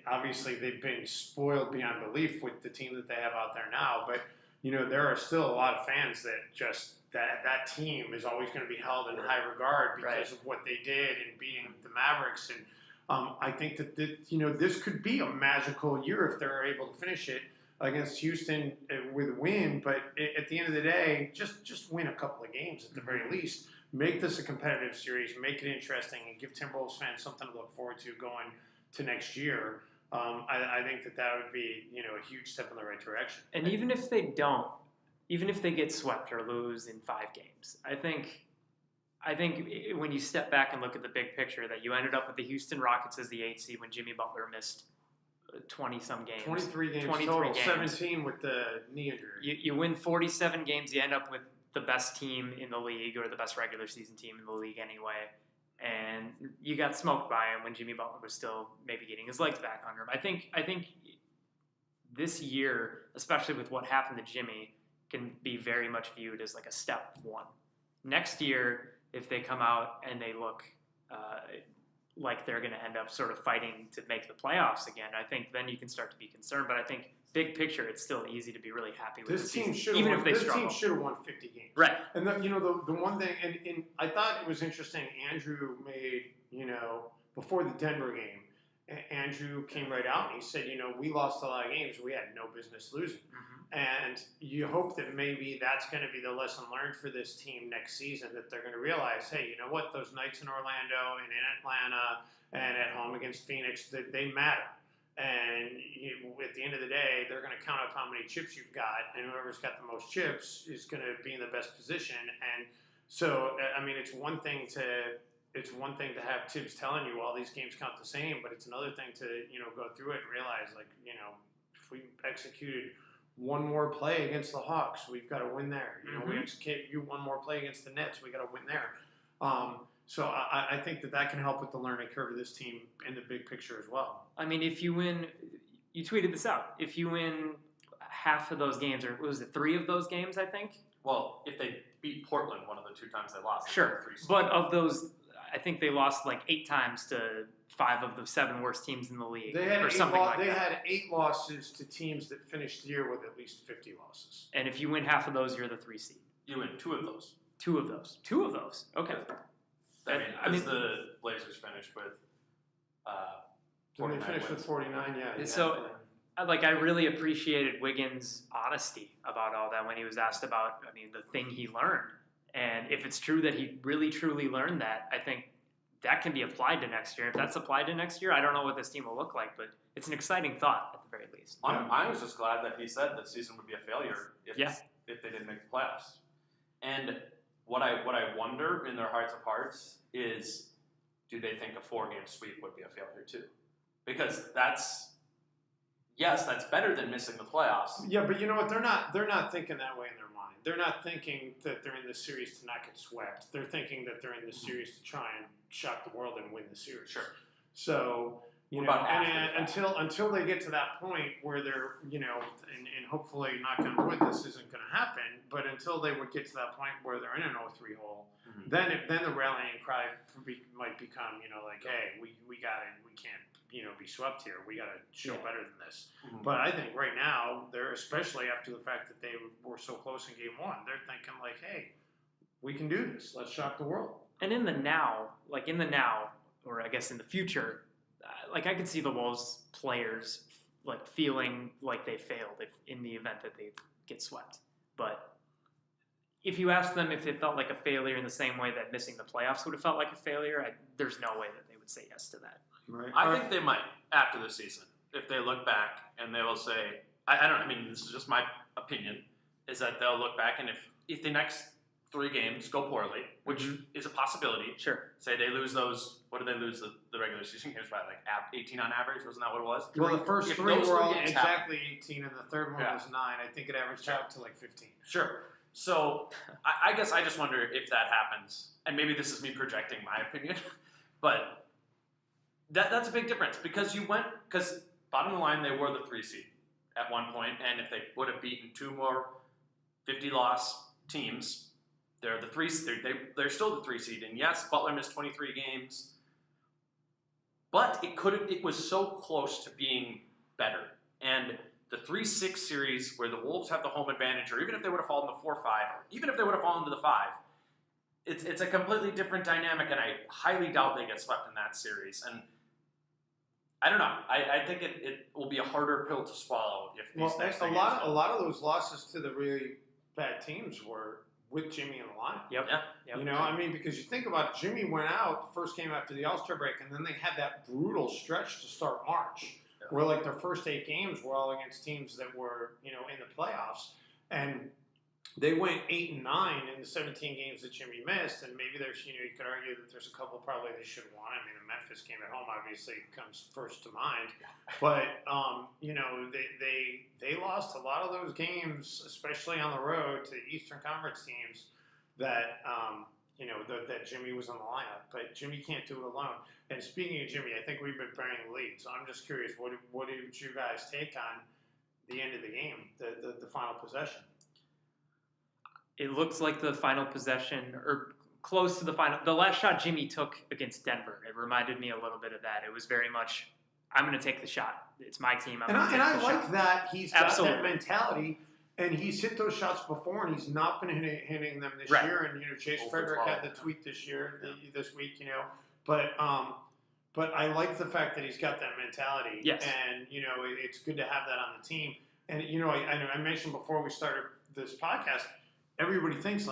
Obviously, they've been spoiled beyond belief with the team that they have out there now. But there are still a lot of fans that just that team is always going to be held in high regard because of what they did in beating the Mavericks. And I think that this could be a magical year if they're able to finish it against Houston with a win. But at the end of the day, just win a couple of games at the very least. Make this a competitive series, make it interesting, and give Timberwolves fans something to look forward to going to next year. I think that would be a huge step in the right direction. And even if they get swept or lose in 5 games, I think when you step back and look at the big picture, that you ended up with the Houston Rockets as the 8th seed when Jimmy Butler missed 20-some games. 23 games total, 17 with the knee injury. You win 47 games, you end up with the best team in the league, or the best regular season team in the league anyway. And you got smoked by him when Jimmy Butler was still maybe getting his legs back under him. I think this year, especially with what happened to Jimmy, can be very much viewed as like a step 1. Next year, if they come out and they look like they're going to end up sort of fighting to make the playoffs again, I think then you can start to be concerned. But I think big picture, it's still easy to be really happy with this the team. Season, even if they struggle. This team should have won 50 games. Right. And the one thing, and I thought it was interesting, Andrew made, before the Denver game, Andrew came right out and he said, we lost a lot of games we had no business losing. Mm-hmm. And you hope that maybe that's going to be the lesson learned for this team next season, that they're going to realize, hey, you know what, those nights in Orlando and in Atlanta and at home against Phoenix, they matter. And at the end of the day, they're going to count up how many chips you've got, and whoever's got the most chips is going to be in the best position. And so, I mean, it's one thing to have Tibbs telling you all these games count the same, but it's another thing to go through it and realize, like, if we executed one more play against the Hawks, we've got to win there. We execute one more play against the Nets, we got to win there. So I think that can help with the learning curve of this team in the big picture as well. I mean, if you win, you tweeted this out, if you win half of those games, or was it 3 of those games, I think? Well, if they beat Portland one of the 2 times they lost. Sure, but of those, I think they lost like 8 times to 5 of the 7 worst teams in the league, they had or something like that. They had 8 losses to teams that finished the year with at least 50 losses. And if you win half of those, you're the 3 seed. You win 2 of those. 2 of those. 2 of those. Okay. I mean, the Blazers finished with 49 they finished wins. with 49, yeah. So I really appreciated Wiggins' honesty about all that when he was asked about, the thing he learned. And if it's true that he really, truly learned that, I think that can be applied to next year. If that's applied to next year, I don't know what this team will look like, but it's an exciting thought at the very least. I was just glad that he said the season would be a failure if they didn't make the playoffs. And what I wonder in their hearts of hearts is, do they think a 4-game sweep would be a failure too? Because that's better than missing the playoffs. Yeah, but you know what? They're not thinking that way in their mind. They're not thinking that they're in this series to not get swept. They're thinking that they're in this series to try and shock the world and win the series. Sure. So until they get to that point where they're, and hopefully, knock on wood, this isn't going to happen. But until they would get to that point where they're in an 0-3 hole, then the rallying cry might become, hey, we got it, we can't, be swept here. We got to show better than this. But I think right now, they're, especially after the fact that they were so close in game 1, they're thinking like, hey, we can do this. Let's shock the world. And in the now, or I guess in the future, I could see the Wolves players feeling like they failed in the event that they get swept. But if you ask them if it felt like a failure in the same way that missing the playoffs would have felt like a failure, there's no way that they would say yes to that. Right. I think they might after the season if they look back and they will say, this is just my opinion, is that they'll look back and if the next 3 games go poorly, which is a possibility. Sure. Say they lose those. What did they lose the regular season games by? 18 on average? Wasn't that what it was? Well, the first 3 were all exactly 18, and the third one was 9. I think it averaged out to 15. Sure. So I guess I just wonder if that happens, and maybe this is me projecting my opinion, but that's a big difference because bottom line they were the 3 seed at one point, and if they would have beaten 2 more 50-loss teams, they're the 3. They're still the 3 seed, and yes, Butler missed 23 games, but it was so close to being better. And the 3-6 series where the Wolves have the home advantage, or even if they would have fallen to 4-5, or even if they would have fallen to the 5, it's a completely different dynamic, and I highly doubt they get swept in that series. And I don't know. I think it will be a harder pill to swallow if these next a lot of those losses to the really bad teams were with Jimmy in the lineup. Yep. Because you think about it, Jimmy went out the first game after the All-Star break, and then they had that brutal stretch to start March, where their first 8 games were all against teams that were, in the playoffs. And they went 8-9 in the 17 games that Jimmy missed, and maybe there's, you could argue that there's a couple probably they should have won. The Memphis game at home obviously comes first to mind, but they lost a lot of those games, especially on the road to the Eastern Conference teams that that Jimmy was in the lineup. But Jimmy can't do it alone. And speaking of Jimmy, I think we've been burying the lead, so I'm just curious, what did you guys take on the end of the game, the final possession? It looks like the final possession, or close to the final. The last shot Jimmy took against Denver, it reminded me a little bit of that. It was very much, I'm going to take the shot. It's my team. I like that he's got that mentality, and he's hit those shots before, and he's not been hitting them this year. And Chase Frederick had the tweet this week. But I like the fact that he's got that mentality. Yes. And it's good to have that on the team. And I mentioned before we started this podcast, everybody thinks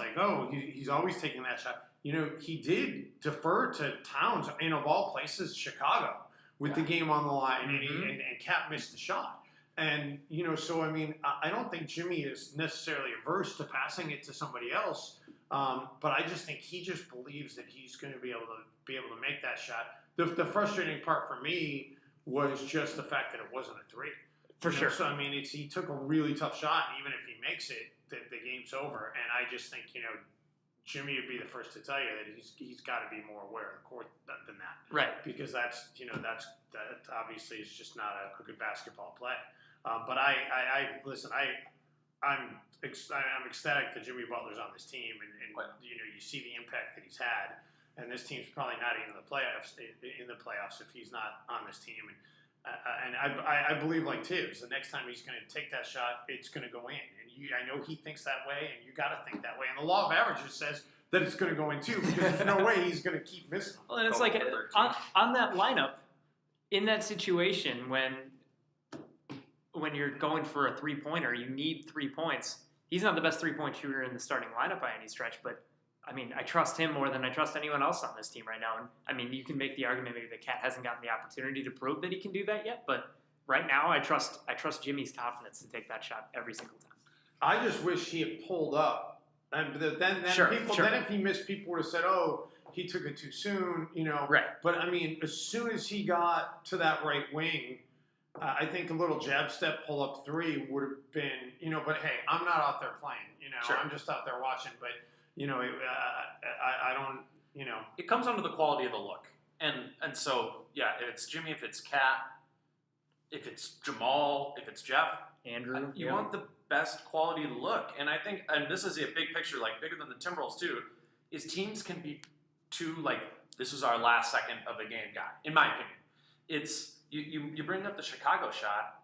he's always taking that shot. He did defer to Towns, and of all places, Chicago, with the game on the line, and Cap missed the shot. And, I don't think Jimmy is necessarily averse to passing it to somebody else, but I just think he just believes that he's going to be able to make that shot. The frustrating part for me was just the fact that it wasn't a 3. For sure. So, he took a really tough shot, and even if he makes it, the game's over. And I just think, Jimmy would be the first to tell you that he's got to be more aware of the court than that. Right. Because that obviously is just not a good basketball play. But I'm ecstatic that Jimmy Butler's on this team, and you see the impact that he's had. And this team's probably not even in the playoffs if he's not on this team. And I believe, like Tibbs, the next time he's going to take that shot, it's going to go in. And I know he thinks that way, and you got to think that way. And the law of averages says that it's going to go in too, because there's no way he's going to keep missing them. Well, and it's like on that lineup, in that situation, when when you're going for a 3-pointer, you need 3 points. He's not the best 3-point shooter in the starting lineup by any stretch, but I mean, I trust him more than I trust anyone else on this team right now. And I mean, you can make the argument maybe that Cat hasn't gotten the opportunity to prove that he can do that yet, but right now I trust Jimmy's confidence to take that shot every single time. I just wish he had pulled up. And then then if he missed, people would have said, "Oh, he took it too soon," Right. But I mean, as soon as he got to that right wing, I think a little jab step, pull up three would have been, But hey, I'm not out there playing. Sure. I'm just out there watching. But I don't. It comes down to the quality of the look, and so yeah, if it's Jimmy, if it's Cat, if it's Jamal, if it's Jeff, Andrew, you want the best quality look. And I think, and this is a big picture, like bigger than the Timberwolves too, is teams can be too like, this is our last second of the game guy. In my opinion, it's you bring up the Chicago shot,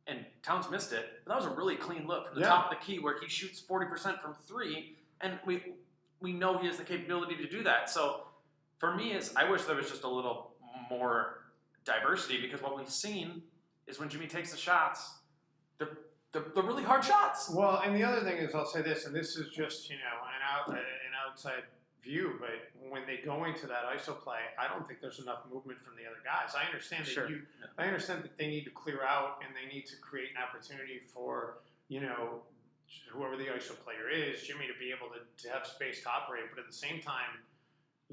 and Towns missed it, but that was a really clean look from the top of the key where he shoots 40% from three, and we know he has the capability to do that. So for me, I wish there was just a little more diversity, because what we've seen is when Jimmy takes the shots, they're really hard shots. Well, and the other thing is, I'll say this, and this is just an outside view, but when they go into that ISO play, I don't think there's enough movement from the other guys. I understand that I understand that they need to clear out and they need to create an opportunity for whoever the ISO player is, Jimmy, to be able to have space to operate. But at the same time,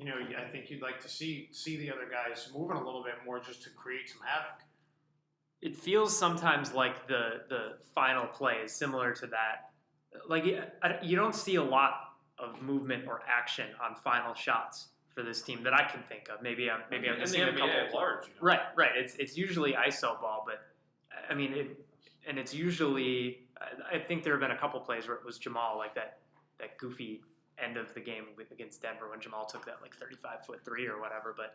I think you'd like to see the other guys moving a little bit more just to create some havoc. It feels sometimes like the final play is similar to that. Like, you don't see a lot of movement or action on final shots for this team that I can think of. Maybe I'm missing a couple. At large, Right. It's usually ISO ball, but I mean, it's usually. I think there have been a couple plays where it was Jamal, like that goofy end of the game against Denver when Jamal took that like 35-foot three or whatever. But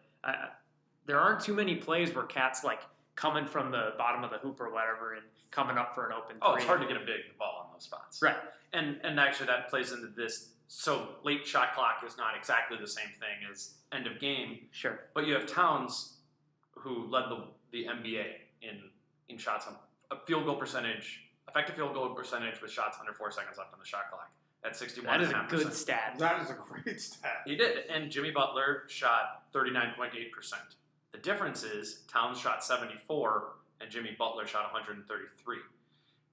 there aren't too many plays where Cat's like coming from the bottom of the hoop or whatever and coming up for an open three. Oh, it's hard to get a big ball in those spots. Right. And actually that plays into this. So late shot clock is not exactly the same thing as end of game. Sure. But you have Towns, who led the NBA in shots on field goal percentage, effective field goal percentage with shots under 4 seconds left on the shot clock at 61.5%. That is a good stat. That is a great stat. He did. And Jimmy Butler shot 39.8%. The difference is Towns shot 74 and Jimmy Butler shot 133.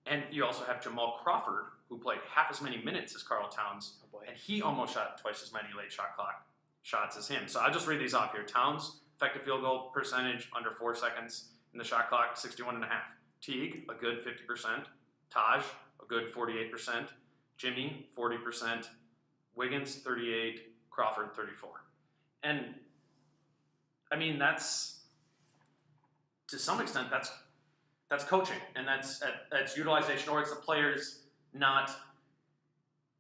And you also have Jamal Crawford, who played half as many minutes as Karl Towns, and he almost shot twice as many late shot clock shots as him. So I'll just read these off here. Towns, effective field goal percentage under 4 seconds in the shot clock, 61.5. Teague, a good 50%. Taj, a good 48%. Jimmy, 40%. Wiggins, 38. Crawford, 34. And I mean, that's, to some extent, that's coaching, and that's utilization, or it's the players not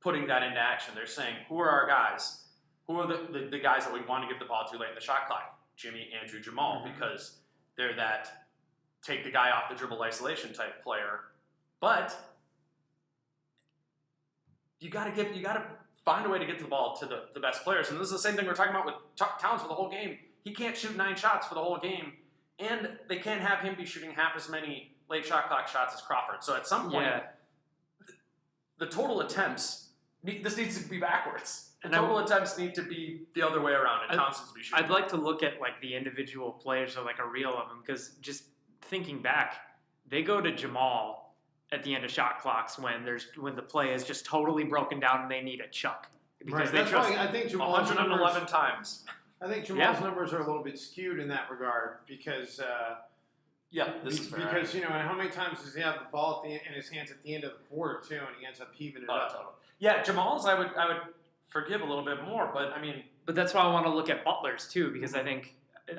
putting that into action. They're saying, who are our guys? Who are the guys that we want to give the ball to late in the shot clock? Jimmy, Andrew, Jamal, because they're that take the guy off the dribble isolation type player. But you got to find a way to get the ball to the best players. And this is the same thing we're talking about with Towns for the whole game. He can't shoot 9 shots for the whole game, and they can't have him be shooting half as many late shot clock shots as Crawford. So at some point, the total attempts, this needs to be backwards. The total attempts need to be the other way around, and Towns needs to be shooting. I'd like to look at like the individual players or like a reel of them, because just thinking back, they go to Jamal at the end of shot clocks when the play is just totally broken down and they need a chuck. Because they trust I think Jamal's 111 times. I think Jamal's numbers are a little bit skewed in that regard because this is fair. Because and how many times does he have the ball in his hands at the end of the quarter too, and he ends up heaving it up. Totally. Yeah, Jamal's I would forgive a little bit more, but I mean, but that's why I want to look at Butler's too, because I think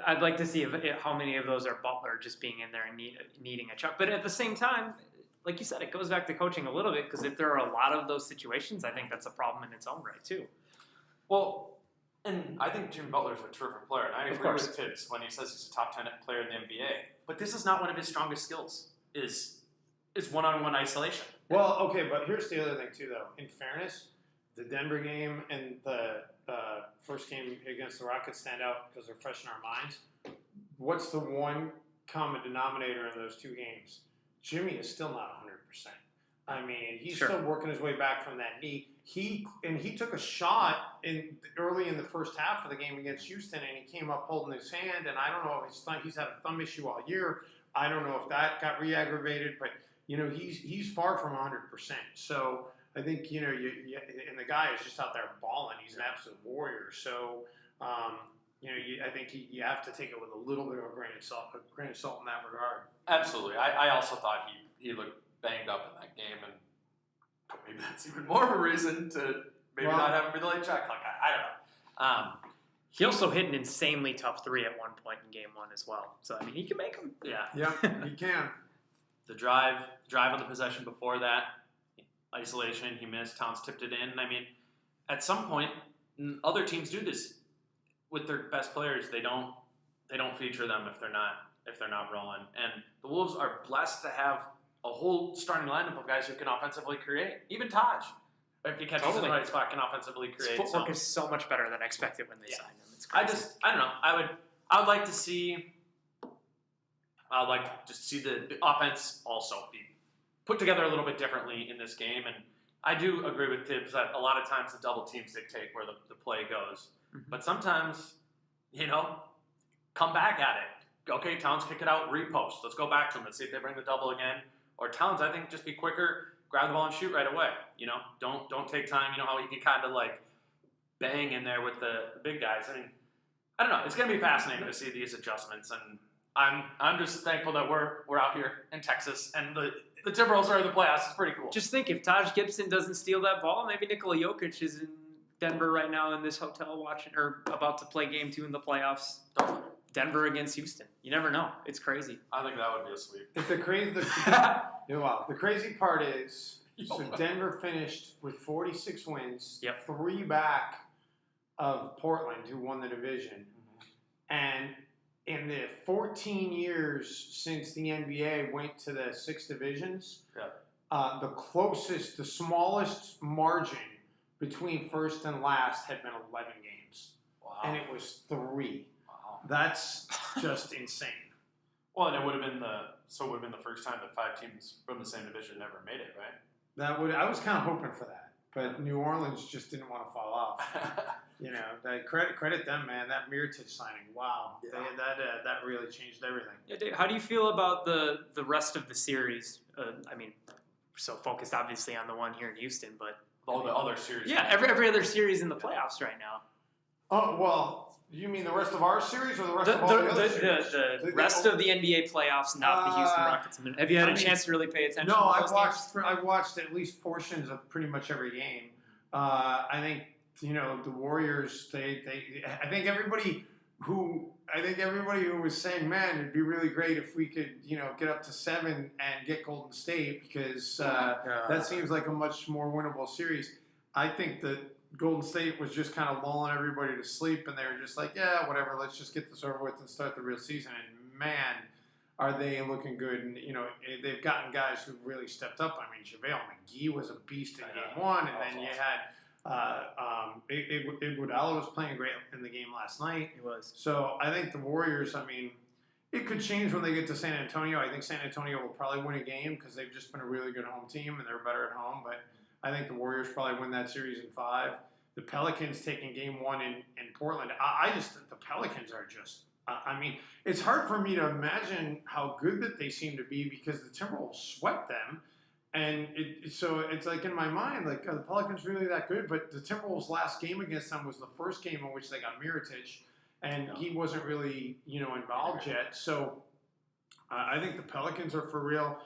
I'd like to see how many of those are Butler just being in there and needing a chuck. But at the same time, like you said, it goes back to coaching a little bit, because if there are a lot of those situations, I think that's a problem in its own right too. Well. And I think Jimmy Butler's a terrific player, and I agree with Tibbs when he says he's a top 10 player in the NBA. But this is not one of his strongest skills, is one-on-one isolation. Well, okay, but here's the other thing too, though. In fairness, the Denver game and the first game against the Rockets stand out because they're fresh in our minds. What's the one common denominator in those two games? Jimmy is still not 100%. I mean, he's Sure. still working his way back from that knee. He took a shot early in the first half of the game against Houston, and he came up holding his hand. And I don't know if he's had a thumb issue all year. I don't know if that got re-aggravated, but he's far from 100%. So I think and the guy is just out there balling. He's an absolute warrior. So I think you have to take it with a little bit of a grain of salt in that regard. Absolutely. I also thought he looked banged up in that game, and maybe that's even more of a reason to not have him be the late shot clock. I don't know. He also hit an insanely tough three at one point in game one as well. So, I mean, he can make them. Yeah, he can. The drive on the possession before that, isolation, he missed. Towns tipped it in. I mean, at some point, other teams do this with their best players. They don't feature them if they're not rolling. And the Wolves are blessed to have a whole starting lineup of guys who can offensively create. Even Taj, if he catches in the right spot, can offensively create. His footwork is so much better than expected when they signed him. It's I crazy. don't know. I would like to see. I'd like to just see the offense also be put together a little bit differently in this game. And I do agree with Tibbs that a lot of times the double teams dictate where the play goes. Mm-hmm. But sometimes, come back at it. Okay, Towns kick it out, repost. Let's go back to them. Let's see if they bring the double again. Or Towns, I think, just be quicker, grab the ball and shoot right away. Don't take time. You know how you can kind of like bang in there with the big guys. I mean, I don't know. It's going to be fascinating to see these adjustments, and I'm just thankful that we're out here in Texas and the Timberwolves are in the playoffs. It's pretty cool. Just think, if Taj Gibson doesn't steal that ball, maybe Nikola Jokic is in Denver right now in this hotel watching or about to play game 2 in the playoffs. Denver against Houston. You never know. It's crazy. I think that would be a sweep. If the crazy part is, so Denver finished with 46 wins, 3 back of Portland, who won the division. Mm-hmm. And in the 14 years since the NBA went to the 6 divisions, the smallest margin between first and last had been 11 games. Wow. And it was 3. Wow. That's just insane. Well, and it would have been the first time that 5 teams from the same division never made it, right? I was kind of hoping for that, but New Orleans just didn't want to fall off. Credit them, man. That Mirotic signing, wow, that really changed everything. Yeah, Dave, how do you feel about the rest of the series? I mean, we're so focused obviously on the one here in Houston, but all the other series. Yeah, every other series in the playoffs right now. Oh, well, you mean the rest of our series or the rest of all the other series? The rest of the NBA playoffs, not the Houston Rockets. Have you had a chance to really pay attention? No, to those games? I've watched at least portions of pretty much every game. I think the Warriors. I think everybody who was saying, man, it'd be really great if we could get up to 7 and get Golden State because that seems like a much more winnable series. I think that Golden State was just kind of lulling everybody to sleep, and they were just like, yeah, whatever, let's just get this over with and start the real season. And man, are they looking good. And, they've gotten guys who really stepped up. I mean, JaVale McGee was a beast in game 1, and then you had Iguodala was playing great in the game last night. He was. So I think the Warriors, it could change when they get to San Antonio. I think San Antonio will probably win a game because they've just been a really good home team, and they're better at home. But I think the Warriors probably win that series in 5. The Pelicans taking game 1 in Portland. I just think the Pelicans are just, it's hard for me to imagine how good that they seem to be because the Timberwolves swept them. And so it's like in my mind, like, are the Pelicans really that good? But the Timberwolves' last game against them was the first game in which they got Mirotic, and he wasn't really, involved yet. So I think the Pelicans are for real.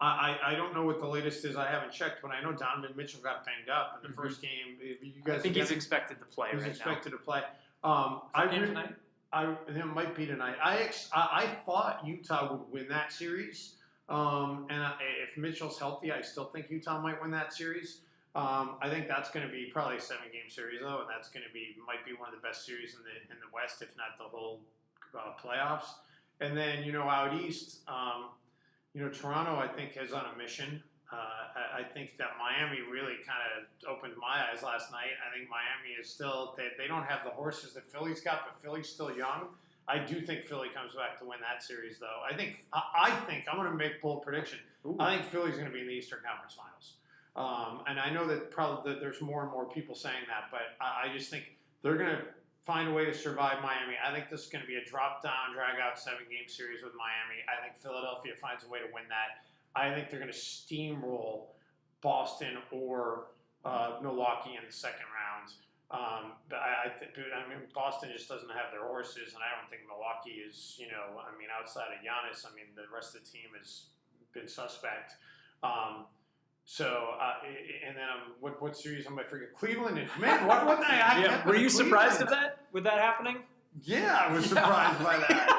I don't know what the latest is. I haven't checked, but I know Donovan Mitchell got banged up in the first game. You guys, I think he's expected to play. He's expected to play. Tonight? It might be tonight. I thought Utah would win that series. If Mitchell's healthy, I still think Utah might win that series. I think that's going to be probably a 7-game series though, and that's going to might be one of the best series in the West, if not the whole playoffs. And then out east, Toronto I think is on a mission. I think that Miami really kind of opened my eyes last night. I think Miami is still they don't have the horses that Philly's got, but Philly's still young. I do think Philly comes back to win that series, though. I think I'm going to make a bold prediction. Ooh. I think Philly's going to be in the Eastern Conference Finals. And I know that probably there's more and more people saying that, but I just think they're going to find a way to survive Miami. I think this is going to be a drop-down, drag-out 7-game series with Miami. I think Philadelphia finds a way to win that. I think they're going to steamroll Boston or Milwaukee in the second round. But I mean, Boston just doesn't have their horses, and I don't think Milwaukee is, outside of Giannis, the rest of the team has been suspect. And then what series am I forgetting? Cleveland and man, what the heck? Were you surprised with that happening? Yeah, I was surprised by that.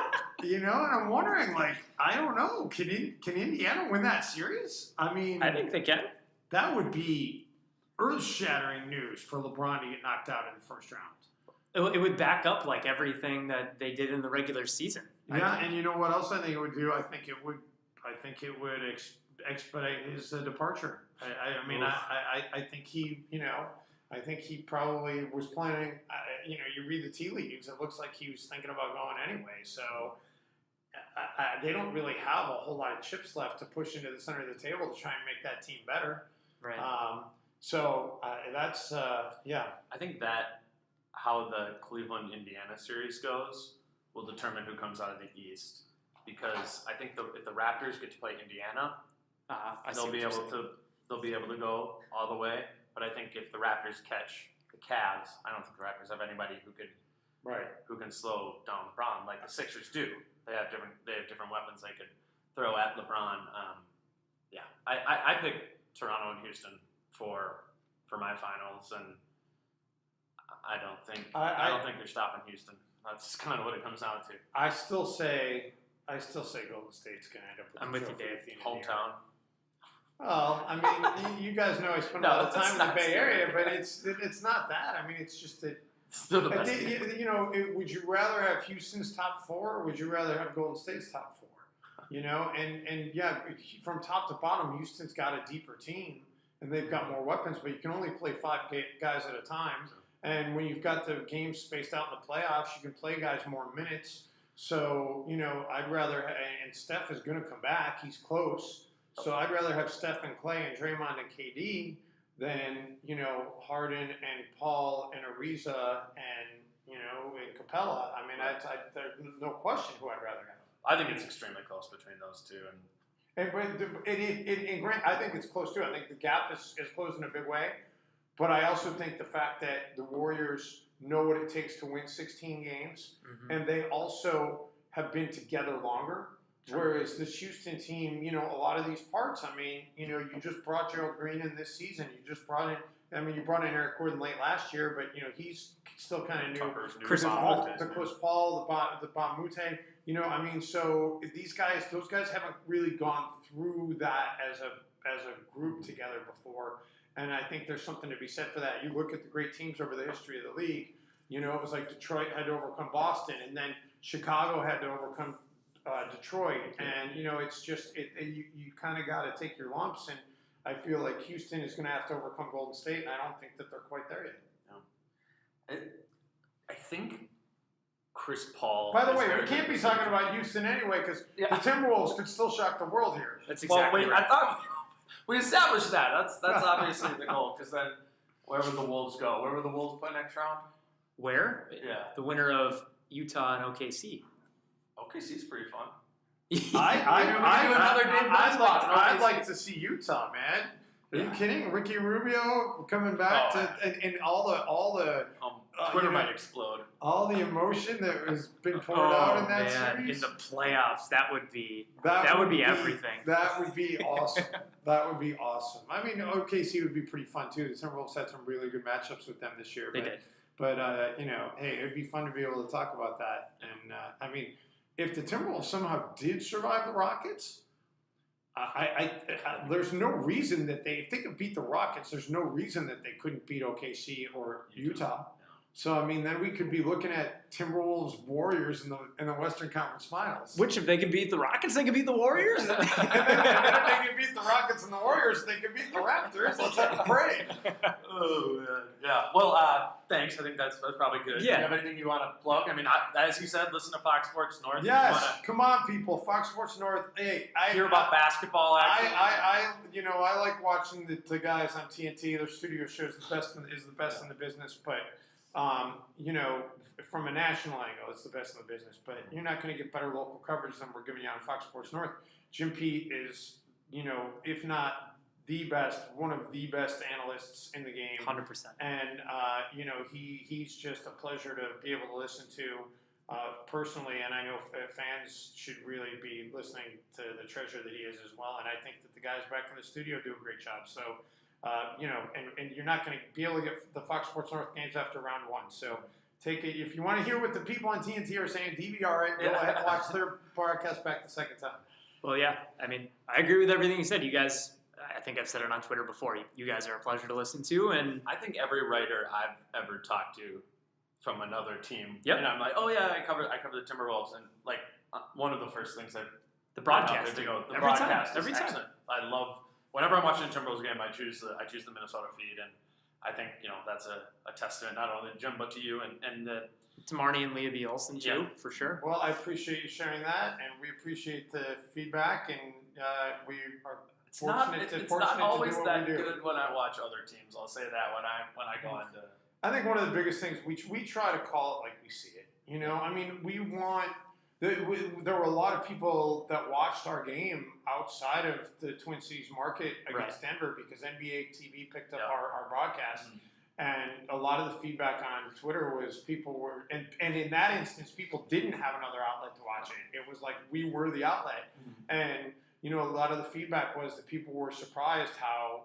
And I'm wondering, I don't know, can Indiana win that series? I think they can. That would be earth-shattering news for LeBron to get knocked out in the first round. It would back up everything that they did in the regular season. Yeah, and you know what else I think it would do? I think it would expedite his departure. I think he, I think he probably was planning. You read the tea leaves. It looks like he was thinking about going anyway. So they don't really have a whole lot of chips left to push into the center of the table to try and make that team better. Right. That's yeah. I think that how the Cleveland-Indiana series goes will determine who comes out of the East, because I think if the Raptors get to play Indiana, they'll be able to go all the way. But I think if the Raptors catch the Cavs, I don't think the Raptors have anybody who can slow down LeBron like the Sixers do. They have different weapons they could throw at LeBron. I picked Toronto and Houston for my finals, and I don't think they're stopping Houston. That's kind of what it comes down to. I still say Golden State's going to end up with I'm with you, Dave. Hometown. Well, you guys know I spend a lot of time in the Bay Area, but it's not that. It's just that. Still the best. Would you rather have Houston's top 4, or would you rather have Golden State's top 4? From top to bottom, Houston's got a deeper team, and they've got more weapons, but you can only play 5 guys at a time. And when you've got the games spaced out in the playoffs, you can play guys more minutes. So, I'd rather, and Steph is going to come back. He's close. So I'd rather have Steph and Clay and Draymond and KD than, Harden and Paul and Ariza and, and Capella. There's no question who I'd rather have. I think it's extremely close between those two. And Grant, I think it's close too. I think the gap is closed in a big way. But I also think the fact that the Warriors know what it takes to win 16 games, and they also have been together longer. Whereas this Houston team, a lot of these parts, you just brought Gerald Green in this season. You just brought in, you brought in Eric Gordon late last year, but, he's still kind of new. Chris Paul, the Bamute, so those guys haven't really gone through that as a group together before. And I think there's something to be said for that. You look at the great teams over the history of the league, it was like Detroit had to overcome Boston, and then Chicago had to overcome Detroit. And, it's just, you kind of got to take your lumps. And I feel like Houston is going to have to overcome Golden State, and I don't think that they're quite there yet. No. I think Chris Paul. By the way, we can't be talking about Houston anyway, because the Timberwolves could still shock the world here. That's exactly right. I thought we established that. That's obviously the goal, because then where would the Wolves go? Where would the Wolves play next round? Where? Yeah. The winner of Utah and OKC. OKC's pretty fun. I'd like to see Utah, man. Are you kidding? Ricky Rubio coming back and all the Twitter might explode. All the emotion that has been poured out in that series in the playoffs, that would be everything. That would be awesome. That would be awesome. OKC would be pretty fun too. The Timberwolves had some really good matchups with them this year. They did. But hey, it'd be fun to be able to talk about that. And if the Timberwolves somehow did survive the Rockets, there's no reason that if they could beat the Rockets, there's no reason that they couldn't beat OKC or Utah. So I mean, then we could be looking at Timberwolves Warriors in the Western Conference Finals. Which, if they can beat the Rockets, they can beat the Warriors. And then if they can beat the Rockets and the Warriors, they can beat the Raptors. Let's have a parade. Oh, yeah. Well, thanks. I think that's probably good. Yeah. Do you have anything you want to plug? I mean, as you said, listen to Fox Sports North. Yes, come on, people. Fox Sports North. Hey, I hear about basketball. I like watching the guys on TNT. Their studio show is the best in the business, but. From a national angle, it's the best in the business, but you're not going to get better local coverage than we're giving you on Fox Sports North. Jim Pete is, if not the best, one of the best analysts in the game. 100%. And, he's just a pleasure to be able to listen to personally, and I know fans should really be listening to the treasure that he is as well, and I think that the guys back in the studio do a great job. So, and you're not going to be able to get the Fox Sports North games after round one. So take it. If you want to hear what the people on TNT are saying, DVR it. Go ahead and watch their broadcast back the second time. Well, yeah. I mean, I agree with everything you said. You guys, I think I've said it on Twitter before. You guys are a pleasure to listen to. And I think every writer I've ever talked to from another team, yep. And I'm like, oh, yeah, I cover the Timberwolves. And, like, one of the first things that the broadcast. The broadcast is excellent. I love – whenever I'm watching a Timberwolves game, I choose the Minnesota feed, and I think that's a testament not only to Jim but to you and to Marnie and Leah B. Olsen too, for sure. Well, I appreciate you sharing that, and we appreciate the feedback, and we are fortunate to do what we do. It's not always that good when I watch other teams. I'll say that when I go into. I think one of the biggest things we try to call it like we see it. I mean, we want. There were a lot of people that watched our game outside of the Twin Cities market against Denver because NBA TV picked up our broadcast. Mm-hmm. And a lot of the feedback on Twitter was people were, and in that instance, people didn't have another outlet to watch it. It was like we were the outlet. Mm-hmm. And, a lot of the feedback was that people were surprised how,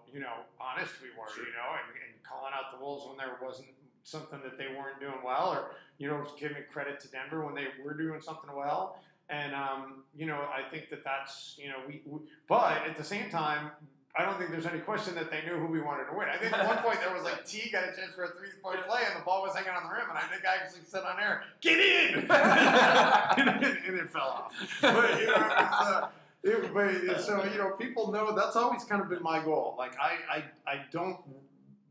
honest we were, sure. And calling out the Wolves when there wasn't something that they weren't doing well, or giving credit to Denver when they were doing something well, and I think that's but at the same time, I don't think there's any question that they knew who we wanted to win. I think at one point there was like T got a chance for a 3-point play and the ball was hanging on the rim, and I think I actually said on air, "Get in," and it fell off. But so people know that's always kind of been my goal. Like I don't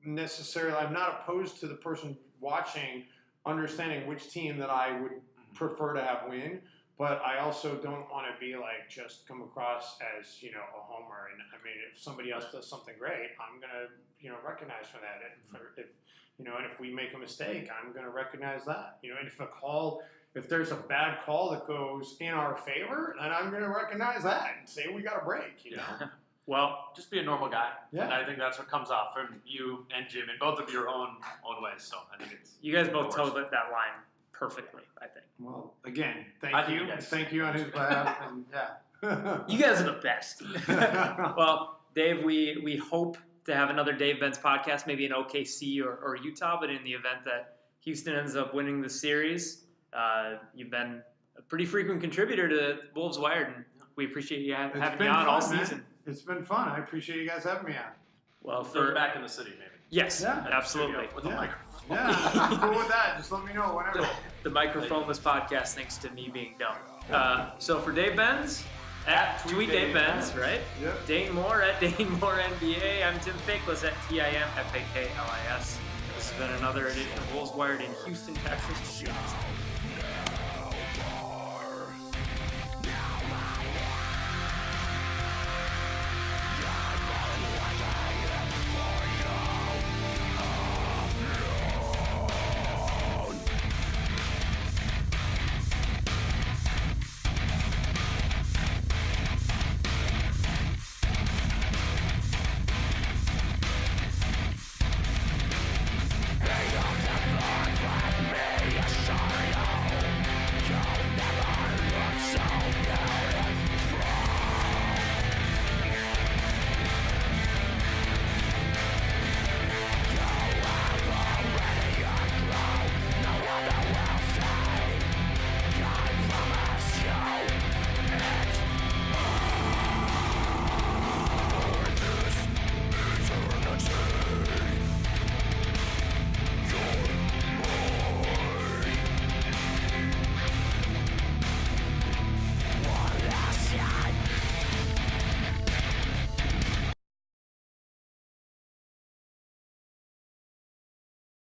necessarily, I'm not opposed to the person watching understanding which team that I would prefer to have win, but I also don't want to be like just come across as a homer. And I mean, if somebody else does something great, I'm gonna recognize for that. And if we make a mistake, I'm gonna recognize that. And if there's a bad call that goes in our favor, then I'm gonna recognize that and say we got a break. Well, just be a normal guy. Yeah. And I think that's what comes off from you and Jim in both of your own ways. So I think it's you guys both told that line perfectly, I think. Well, again, thank you. Thank you on his behalf. And you guys are the best. Well, Dave, we hope to have another Dave Benz podcast, maybe in OKC or Utah, but in the event that Houston ends up winning the series, you've been a pretty frequent contributor to Wolves Wired, and we appreciate you having me on all season. It's been fun. I appreciate you guys having me on. Well, for back in the city, maybe. Yes, absolutely. With a microphone. Yeah, I'm cool with that. Just let me know whenever. The microphoneless podcast, thanks to me being dumb. So for Dave Benz, at Tweet Dave Benz, right? Yep. Dane Moore at Dane Moore NBA. I'm Tim Fakeless at TIMFAKLIS. This has been another edition of Wolves Wired in Houston, Texas.